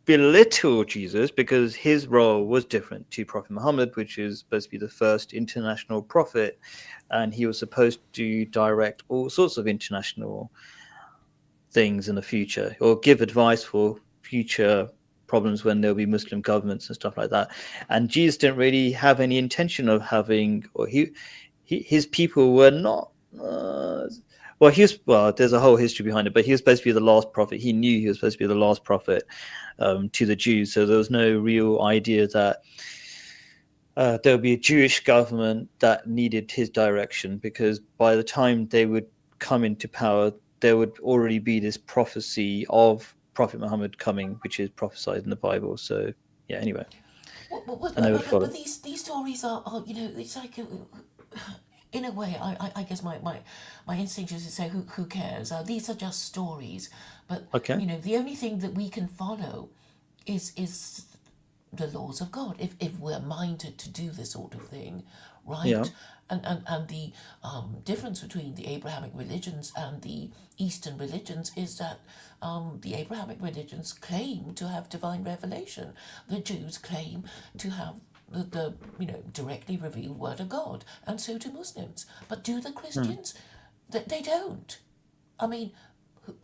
belittle Jesus because his role was different to Prophet Muhammad, which is supposed to be the first international prophet, and he was supposed to direct all sorts of international things in the future or give advice for future problems when there'll be Muslim governments and stuff like that. And Jesus didn't really have any intention of having, or his people were not. Well, there's a whole history behind it, but he was supposed to be the last prophet. He knew he was supposed to be the last prophet to the Jews, so there was no real idea that there would be a Jewish government that needed his direction, because by the time they would come into power, there would already be this prophecy of Prophet Muhammad coming, which is prophesied in the Bible. So yeah, anyway, and they would But follow. these stories are, it's like, in a way, I guess my instinct is to say, who cares? These are just stories. But, Okay. the only thing that we can follow is the laws of God, if we're minded to do this sort of thing, Yeah. right? And the difference between the Abrahamic religions and the Eastern religions is that the Abrahamic religions claim to have divine revelation. The Jews claim to have the directly revealed word of God, and so do Muslims. But do the Hmm. Christians? They don't. I mean,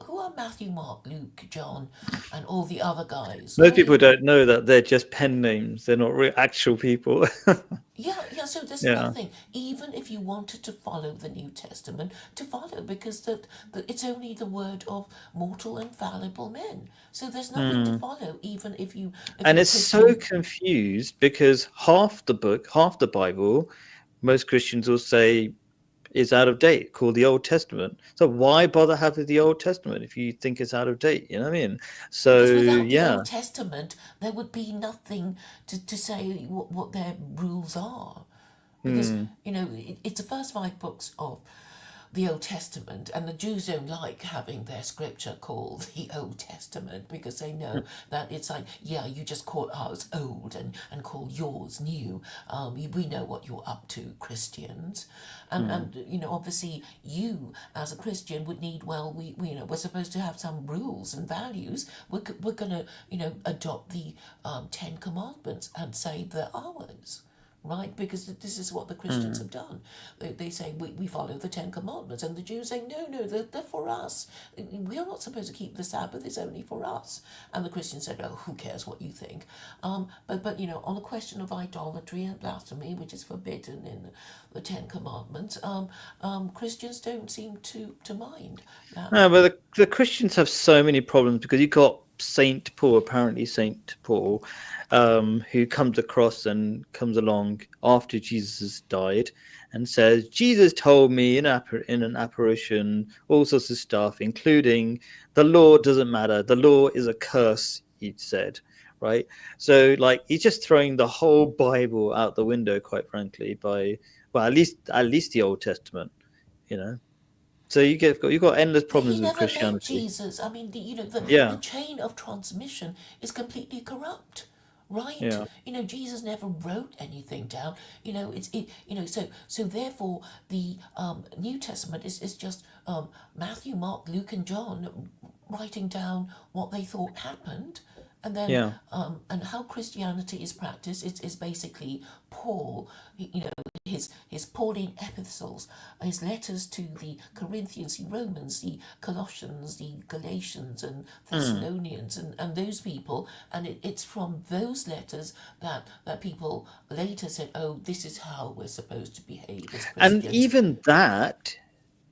who are Matthew, Mark, Luke, John, and all the other guys? I Most people mean, don't know that they're just pen names. They're not actual people. yeah. So there's Yeah. nothing. Even if you wanted to follow the New Testament, to follow, because that it's only the word of mortal and fallible men. So there's nothing to Hmm. follow. Even if And you're it's so Christian. confused because half the book, half the Bible, most Christians will say is out of date, called the Old Testament. So why bother having the Old Testament if you think it's out of date? You know what I mean? So Because without the yeah. Old Testament, there would be nothing to say what their rules are. Because, Hmm. it's the first five books of the Old Testament, and the Jews don't like having their scripture called the Old Testament because they know that it's like, yeah, you just call ours old and call yours new. We know what you're up to, Christians. Hmm. And obviously, you as a Christian would need, well, we're supposed to have some rules and values. We're going to, adopt the Ten Commandments and say they're ours, right? Because this is what the Christians Hmm. have done. They say we follow the Ten Commandments, and the Jews say, no, they're for us. We are not supposed to keep the Sabbath, it's only for us. And the Christians said, oh, who cares what you think? But on the question of idolatry and blasphemy, which is forbidden in the Ten Commandments, Christians don't seem to mind that. No, but the Christians have so many problems because you got Saint Paul, apparently Saint Paul, who comes along after Jesus has died and says, Jesus told me in an apparition all sorts of stuff, including the law doesn't matter. The law is a curse, he said, right? So like he's just throwing the whole Bible out the window, quite frankly, by well, at least the Old Testament, you know. So you got endless But he problems with never met Christianity. Jesus. I mean, the Yeah, chain of transmission is completely corrupt, right? yeah, Jesus never wrote anything down. It's it. So therefore, the New Testament is just Matthew, Mark, Luke, and John writing down what they thought happened. And then, yeah. and how Christianity is practiced is basically Paul, his Pauline epistles, his letters to the Corinthians, the Romans, the Colossians, the Galatians, and Mm. Thessalonians, and those people. And it's from those letters that people later said, oh, this is how we're supposed to behave as And Christians.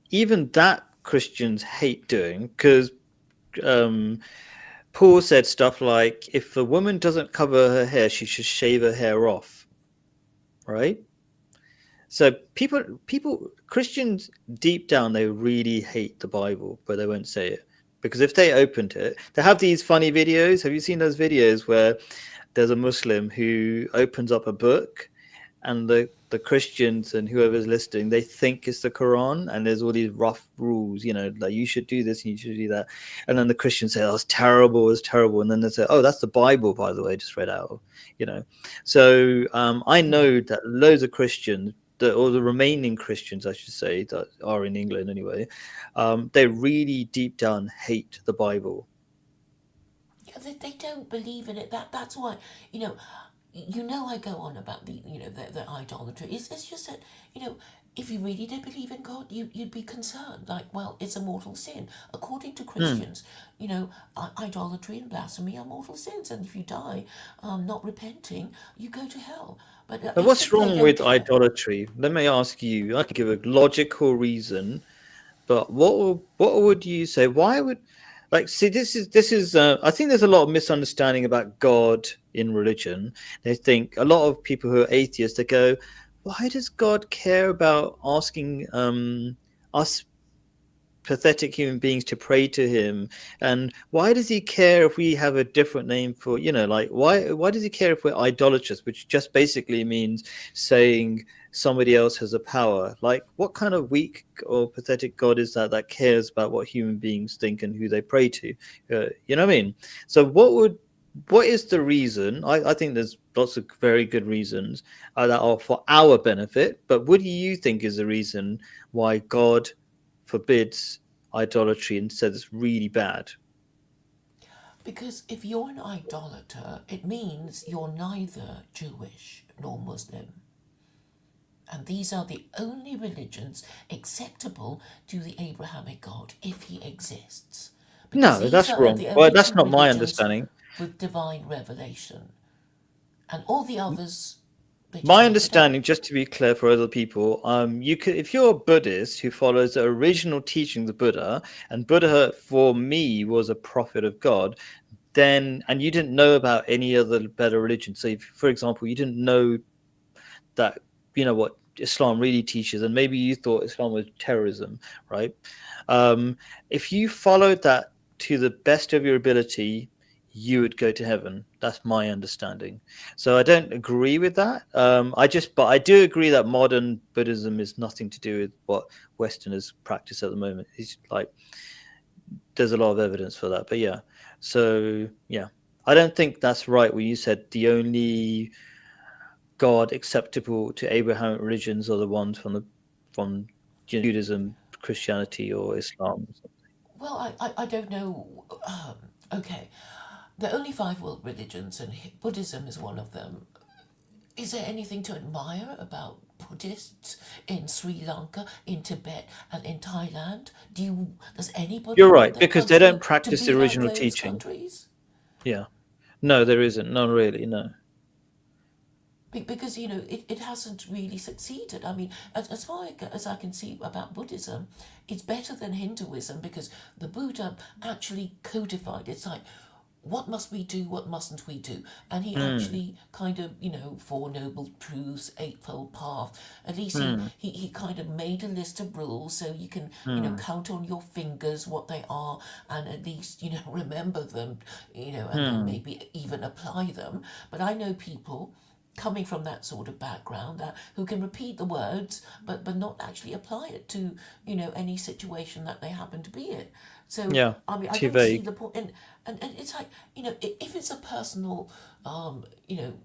even that Christians hate doing, because um, Paul said stuff like, if a woman doesn't cover her hair, she should shave her hair off, right? So Christians deep down, they really hate the Bible, but they won't say it. Because if they opened it, they have these funny videos. Have you seen those videos where there's a Muslim who opens up a book, and the Christians and whoever's listening, they think it's the Quran, and there's all these rough rules, like you should do this and you should do that, and then the Christians say, "Oh, it's terrible, it's terrible," and then they say, "Oh, that's the Bible, by the way, just read out," you know. So I know that loads of Christians, or the remaining Christians, I should say, that are in England anyway, they really deep down hate the Bible. Yeah, they don't believe in it. That's why, you know, I go on about the idolatry. It's just that, if you really did believe in God, you'd be concerned. Like, well, it's a mortal sin. According to Hmm. Christians, idolatry and blasphemy are mortal sins. And if you die not repenting, you go to hell. But But what's if they wrong don't with care. idolatry? Let me ask you. I could give a logical reason, but what would you say? Why would, like, see, this is I think there's a lot of misunderstanding about God in religion. They think, a lot of people who are atheists, they go, why does God care about asking us pathetic human beings to pray to him, and why does he care if we have a different name for, like, why does he care if we're idolatrous, which just basically means saying somebody else has a power? Like, what kind of weak or pathetic God is that cares about what human beings think and who they pray to? You know what I mean? So what is the reason? I think there's lots of very good reasons that are for our benefit, but what do you think is the reason why God forbids idolatry and says it's really bad? Because if you're an idolater, it means you're neither Jewish nor Muslim. And these are the only religions acceptable to the Abrahamic God if he exists. Because No, these that's are wrong. the Well, only that's two not my religions understanding. with divine revelation. And all the others, they just My make it up. understanding, just to be clear for other people, you could, if you're a Buddhist who follows the original teachings of Buddha, and Buddha for me was a prophet of God, then, and you didn't know about any other better religion. So, if, for example, you didn't know that, what Islam really teaches, and maybe you thought Islam was terrorism, right? Um, if you followed that to the best of your ability, you would go to heaven. That's my understanding. So I don't agree with that. But I do agree that modern Buddhism is nothing to do with what Westerners practice at the moment. It's like, there's a lot of evidence for that. But yeah, so yeah, I don't think that's right. What you said, the only God acceptable to Abrahamic religions are the ones from Judaism, Christianity, or Islam. Well, I don't know. Okay, there are only five world religions, and Buddhism is one of them. Is there anything to admire about Buddhists in Sri Lanka, in Tibet, and in Thailand? Does anybody You're want right, their because they don't country to practice the be like original those teaching. countries? Yeah, no, there isn't. Not really. No. Because it hasn't really succeeded. I mean, as far as I can see about Buddhism, it's better than Hinduism because the Buddha actually codified. It's like, what must we do, what mustn't we do? And he Hmm. actually kind of, Four Noble Truths, Eightfold Path. At least Hmm. he kind of made a list of rules so you can, Hmm. count on your fingers what they are and at least, remember them, and then Hmm. maybe even apply them. But I know people coming from that sort of background who can repeat the words but not actually apply it to any situation that they happen to be in. So Yeah. I mean, I Too don't see vague. the point. And it's like, if it's a personal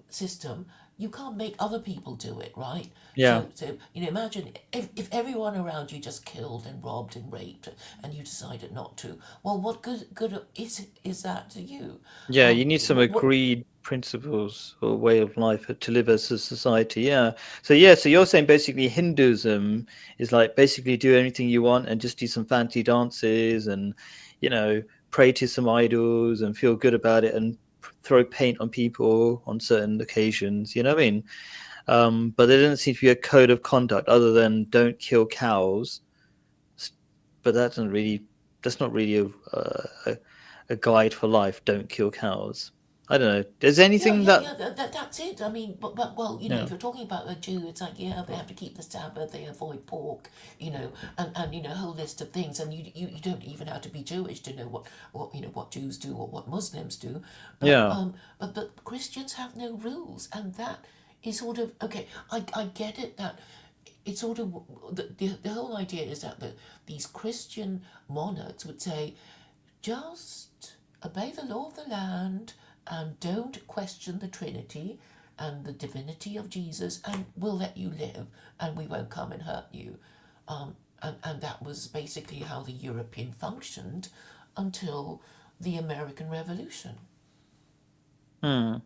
system, you can't make other people do it, right? Yeah. So imagine if everyone around you just killed and robbed and raped, and you decided not to. Well, what good is that to you? Yeah, you need some What agreed principles or way of life to live as a society. Yeah. So yeah, so you're saying basically Hinduism is like basically do anything you want and just do some fancy dances and, you know, pray to some idols and feel good about it and throw paint on people on certain occasions. You know what I mean? But there doesn't seem to be a code of conduct other than don't kill cows. But that doesn't really, that's not really a guide for life. Don't kill cows. I don't know. Is there Yeah, anything yeah, that, yeah. That's it. I mean, but well, yeah, if you're talking about a Jew, it's like yeah, they have to keep the Sabbath, they avoid pork, and a whole list of things, and you don't even have to be Jewish to know what Jews do or what Muslims do, yeah, but Christians have no rules, and that is sort of okay. I get it that it's sort of the whole idea is that these Christian monarchs would say just obey the law of the land and don't question the Trinity and the divinity of Jesus, and we'll let you live and we won't come and hurt you. And that was basically how the European functioned until the American Revolution. hmm,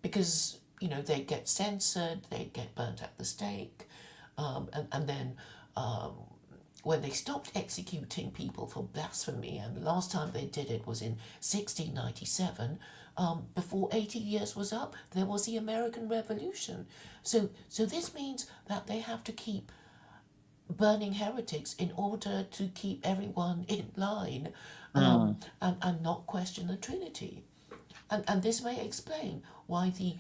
Because, they get censored, they get burnt at the stake, and then when they stopped executing people for blasphemy, and the last time they did it was in 1697, before 80 years was up, there was the American Revolution. So this means that they have to keep burning heretics in order to keep everyone in line, hmm. and not question the Trinity. And this may explain why the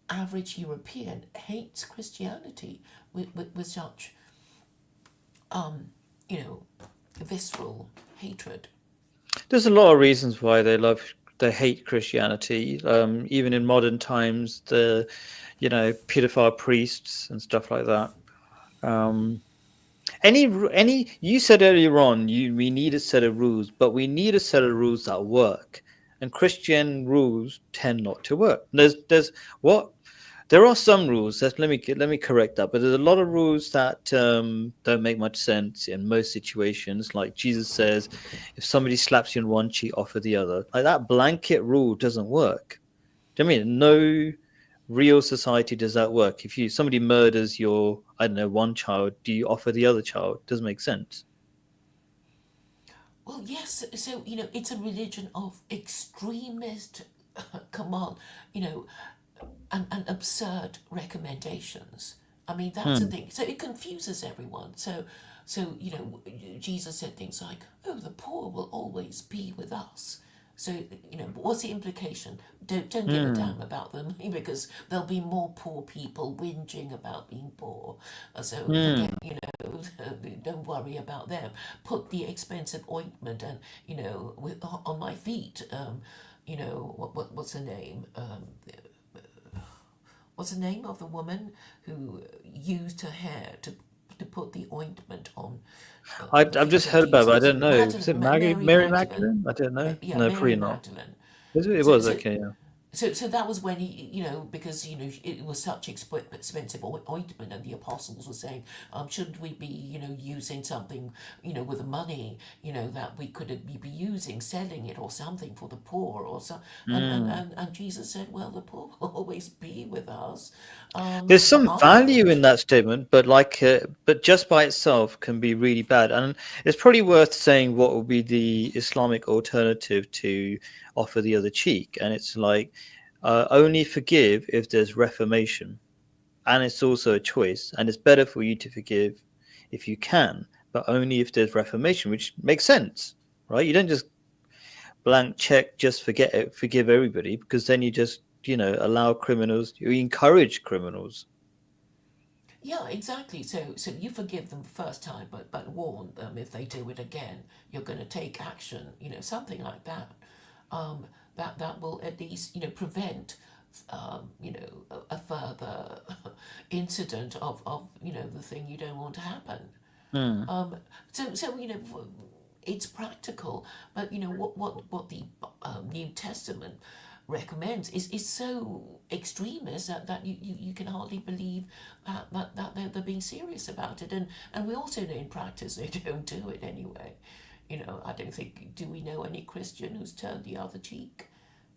average European hates Christianity with such, you know, visceral hatred. There's a lot of reasons why they hate Christianity. Even in modern times, pedophile priests and stuff like that. Um, you said earlier on, we need a set of rules, but we need a set of rules that work. And Christian rules tend not to work. There's what There are some rules. Let me correct that. But there's a lot of rules that don't make much sense in most situations. Like Jesus says, if somebody slaps you on one cheek, offer the other. Like that blanket rule doesn't work. Do you know what I mean? No real society does that work. If somebody murders your, I don't know, one child, do you offer the other child? Doesn't make sense. Well, yes, so, it's a religion of extremist command, you know, and absurd recommendations. I mean, that's the Hmm. thing. So it confuses everyone. So Jesus said things like, "Oh, the poor will always be with us." So what's the implication? Don't give a Hmm. damn about them because there'll be more poor people whinging about being poor. So Hmm. forget, don't worry about them. Put the expensive ointment and on my feet. What's her name? What's the name of the woman who used her hair to put the ointment on the I've feet just of heard about it. I Jesus? don't know. Is it Mary Mary Magdalene. Magdalene? I don't know. Yeah, No, Mary probably not. Magdalene. It So, was so okay. Yeah. so that was when because it was such expensive ointment, and the apostles were saying, shouldn't we be using something with the money that we could be using, selling it or something for the poor or so, Hmm. and Jesus said, well, the poor will always be with us, There's but some I'm value in rich. that statement, but but just by itself can be really bad. And it's probably worth saying what would be the Islamic alternative to offer the other cheek. And it's like only forgive if there's reformation, and it's also a choice. And it's better for you to forgive if you can, but only if there's reformation, which makes sense, right? You don't just blank check, just forget it, forgive everybody, because then you just allow criminals, you encourage criminals. Yeah, exactly. So you forgive them the first time, but warn them if they do it again, you're going to take action. Something like that. That will at least prevent a further incident of the thing you don't want to happen. Hmm. So it's practical, but what the New Testament recommends is so extremist that you can hardly believe that they're being serious about it. And we also know in practice they don't do it anyway. I don't think, do we know any Christian who's turned the other cheek?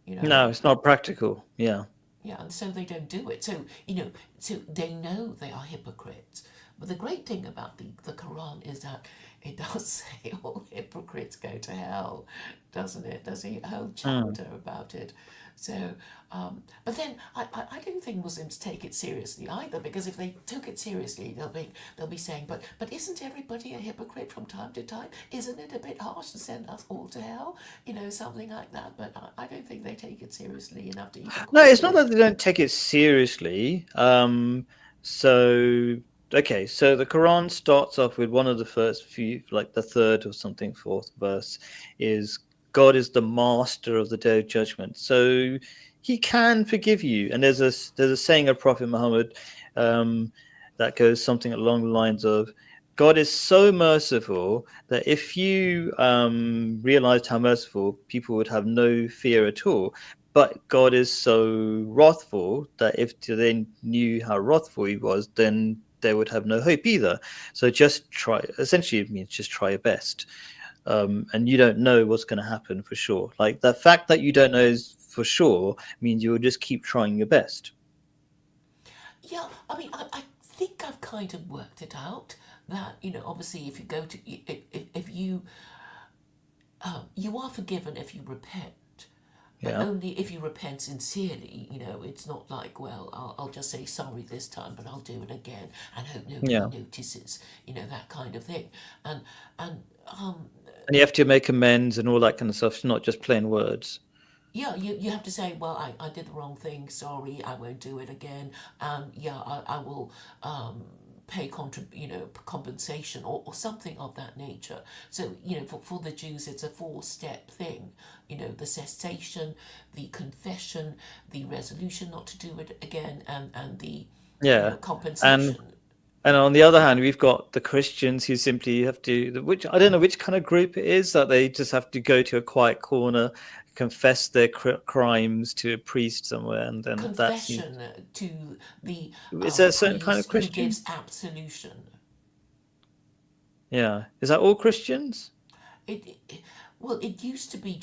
You No, know, it's not practical. Yeah. yeah, and so they don't do it. So they know they are hypocrites. But the great thing about the Quran is that it does say all hypocrites go to hell, doesn't it? There's a whole Mm. chapter about it. So, but then I don't think Muslims take it seriously either, because if they took it seriously, they'll be saying, but isn't everybody a hypocrite from time to time? Isn't it a bit harsh to send us all to hell? Something like that. But I don't think they take it seriously enough to even No, it's question not it. that they don't take it seriously. So okay, so the Quran starts off with one of the first few, like the third or something, fourth verse, is God is the master of the day of judgment. So he can forgive you. And there's a saying of Prophet Muhammad um, that goes something along the lines of, God is so merciful that if you realized how merciful, people would have no fear at all. But God is so wrathful that if they knew how wrathful he was, then they would have no hope either. So just try. Essentially, it means just try your best. And you don't know what's going to happen for sure. Like the fact that you don't know is for sure means you will just keep trying your best. Yeah, I mean, I think I've kind of worked it out that, obviously, if you go to, if you are forgiven if you repent, but Yeah. only if you repent sincerely. It's not like, well, I'll just say sorry this time, but I'll do it again and hope nobody Yeah. notices, that kind of thing. And, and, And you have to make amends and all that kind of stuff. It's not just plain words. yeah, you have to say, well, I did the wrong thing, sorry, I won't do it again, and yeah, I will pay compensation, or something of that nature. So, for the Jews, it's a four-step thing. The cessation, the confession, the resolution not to do it again, and the, Yeah. And compensation. And on the other hand, we've got the Christians who simply have to, which I don't know which kind of group it is, that they just have to go to a quiet corner, confess their crimes to a priest somewhere, and then that seems. Confession to the Is there a certain kind of priest who Christian? gives absolution. Yeah. Is that all Christians? It well, it used to be.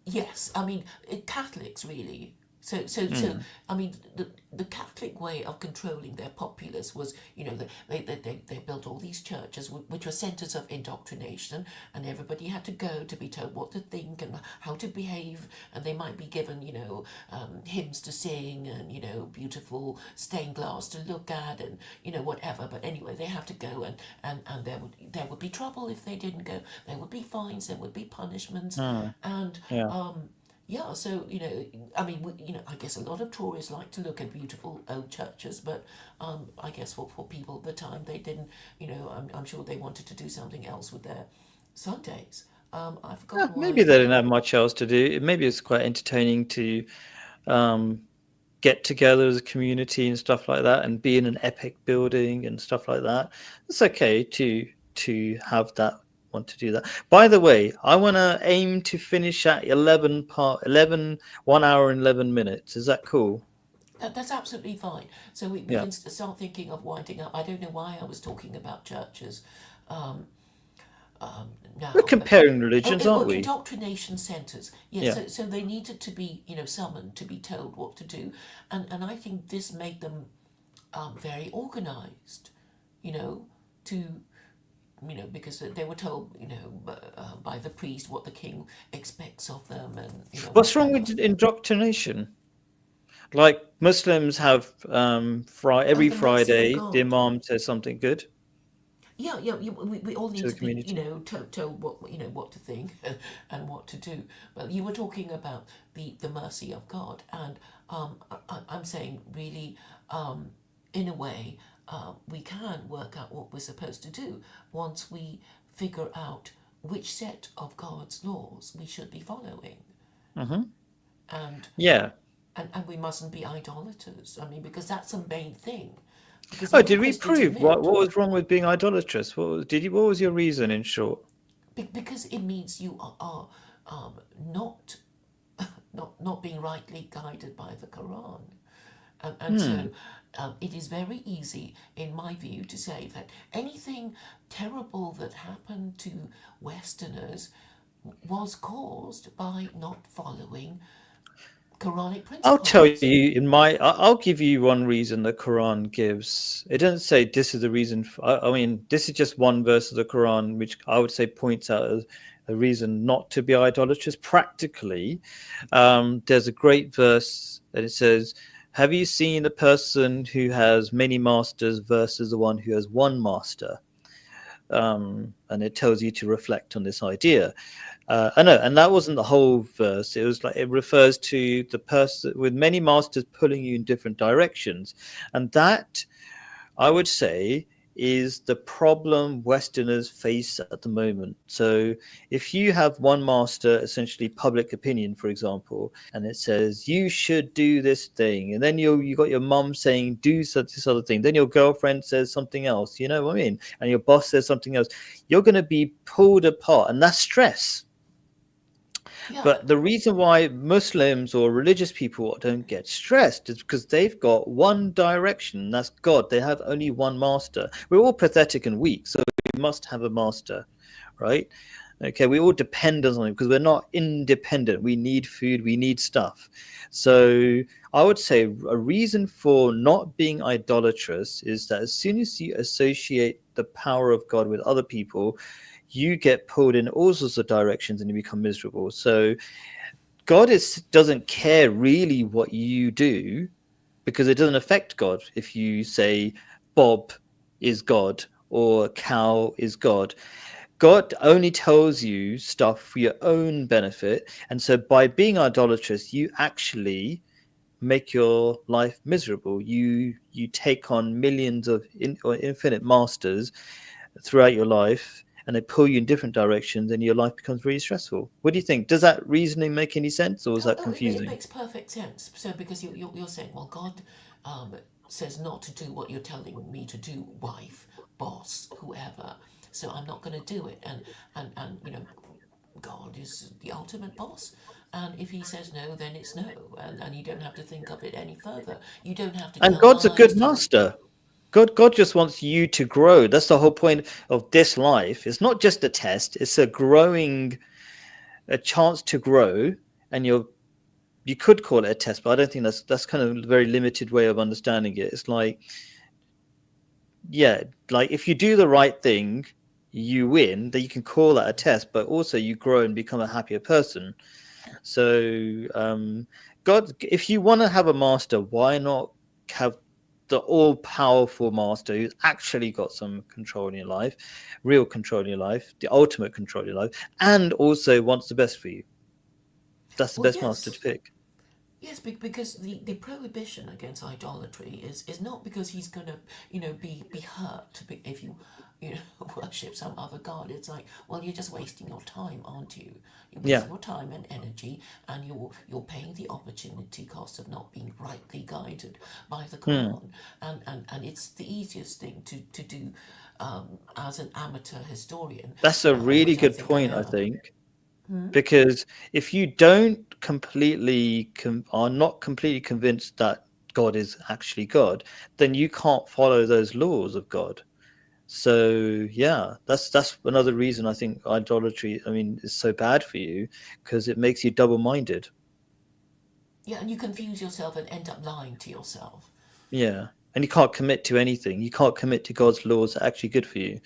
Yes, I mean, Catholics really. So Mm. I mean, the Catholic way of controlling their populace was, they built all these churches which were centers of indoctrination, and everybody had to go to be told what to think and how to behave, and they might be given, hymns to sing, and, beautiful stained glass to look at, and, whatever. But anyway, they have to go, and there would be trouble if they didn't go. There would be fines, there would be punishments, Mm. and Yeah. yeah, so, I mean, I guess a lot of tourists like to look at beautiful old churches, but I guess for people at the time, they didn't, I'm sure they wanted to do something else with their Sundays. I've Yeah, forgotten maybe why. they didn't have much else to do. Maybe it's quite entertaining to um, get together as a community and stuff like that, and be in an epic building and stuff like that. It's okay to have that, want to do that. By the way, I want to aim to finish at 1 hour and 11 minutes. Is that cool? That's absolutely fine. So we Yeah. can start thinking of winding up. I don't know why I was talking about churches We're now, but comparing religions, aren't or we? indoctrination centres. Yes, Yeah. so they needed to be, summoned to be told what to do, and I think this made them very organised, you know, to because they were told, by the priest what the king expects of them, and What's wrong whatever. with indoctrination? Like Muslims have Oh, every the mercy of Friday, the God. Imam says something good Yeah, yeah, we all to need the to be, community. told what to think and what to do. But you were talking about the mercy of God, and I'm saying really, in a way, we can work out what we're supposed to do once we figure out which set of God's laws we should be following, Hmm. and Yeah. and we mustn't be idolaters. I mean, because that's the main thing. Because Oh, even did we Christians prove what admit, was wrong with being idolatrous? What was your reason in short? because it means you are not not being rightly guided by the Quran. And Hmm. so it is very easy, in my view, to say that anything terrible that happened to Westerners was caused by not following Quranic I'll tell principles. you in my. I'll give you one reason the Quran gives. It doesn't say this is the reason. I mean, this is just one verse of the Quran, which I would say points out as a reason not to be idolatrous. Practically, there's a great verse that it says, "Have you seen a person who has many masters versus the one who has one master?" And it tells you to reflect on this idea. I know, and that wasn't the whole verse. It was like it refers to the person with many masters pulling you in different directions, and that I would say is the problem Westerners face at the moment. So if you have one master, essentially public opinion, for example, and it says you should do this thing, and then you got your mum saying do such this other thing, then your girlfriend says something else, you know what I mean, and your boss says something else, you're going to be pulled apart, and that's stress. Yeah, But the reason why Muslims or religious people don't get stressed is because they've got one direction, that's God. They have only one master. We're all pathetic and weak, so we must have a master, right? Okay, we all depend on something because we're not independent. We need food, we need stuff. So I would say a reason for not being idolatrous is that as soon as you associate the power of God with other people, you get pulled in all sorts of directions and you become miserable. So doesn't care really what you do because it doesn't affect God if you say Bob is God or cow is God. God only tells you stuff for your own benefit. And so by being idolatrous, you actually make your life miserable. You take on millions of or infinite masters throughout your life and they pull you in different directions and your life becomes really stressful. What do you think? Does that reasoning make any sense or is oh, that oh, it confusing? makes perfect sense. So because you're saying, well, God um, says not to do what you're telling me to do, wife, boss, whoever. So I'm not going to do it. And God is the ultimate boss. And if he says no, then it's no. And you don't have to think of it any further. You don't have to And tell God's a lies good to your. master. God just wants you to grow. That's the whole point of this life. It's not just a test, it's a chance to grow. And you could call it a test, but I don't think that's kind of a very limited way of understanding it. It's like, yeah, like if you do the right thing, you win, that you can call that a test, but also you grow and become a happier person. So, God, if you want to have a master, why not have the all powerful master who's actually got some control in your life, real control in your life, the ultimate control in your life, and also wants the best for you? That's the Well, best master to yes. pick. Yes, because the prohibition against idolatry is not because he's going to, be hurt if you worship some other god. It's like, well, you're just wasting your time, aren't you? You're Yeah. wasting your time and energy, and you're paying the opportunity cost of not being rightly guided by the Hmm. Quran. And it's the easiest thing to do as an amateur historian, That's a really which I good think I point, I am. think, because if you don't completely are not completely convinced that God is actually God, then you can't follow those laws of God. So yeah, that's another reason I think idolatry, I mean, is so bad for you because it makes you double-minded. Yeah, and you confuse yourself and end up lying to yourself. Yeah, and you can't commit to anything. You can't commit to God's laws that are actually good for you.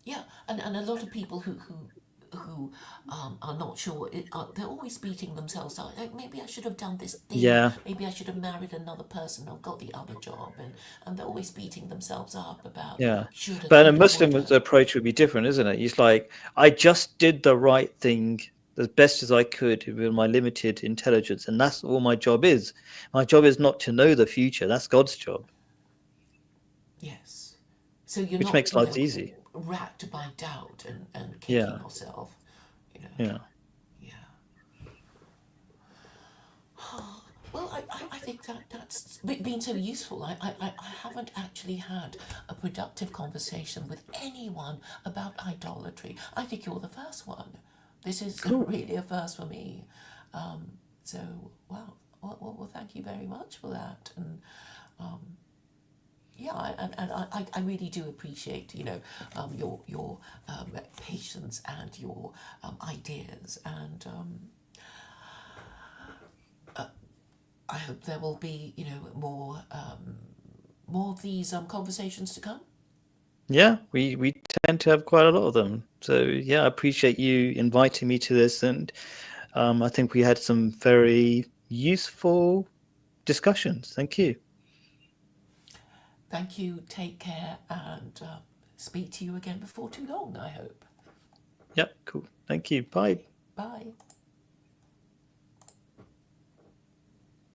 Yeah, and a lot of people who are not sure, they're always beating themselves up. Like, maybe I should have done this thing. Yeah, Maybe I should have married another person or got the other job. And they're always beating themselves up about yeah. shoulda, But a coulda, Muslim's woulda. approach would be different, isn't it? He's like, I just did the right thing as best as I could with my limited intelligence, and that's all my job is. My job is not to know the future. That's God's job, Yes. So you're which not, makes life easy. racked by doubt and kicking Yeah, yourself. You know. yeah. Yeah. Well, I think that's been so useful. I haven't actually had a productive conversation with anyone about idolatry. I think you're the first one. This is Cool. really a first for me. So, well, thank you very much for that. And yeah, I really do appreciate, your patience and your ideas. And I hope there will be, more of these conversations to come. Yeah, we tend to have quite a lot of them. So yeah, I appreciate you inviting me to this, and I think we had some very useful discussions. Thank you. Thank you, take care, and speak to you again before too long, I hope. Yep, cool. Thank you. Bye. Bye.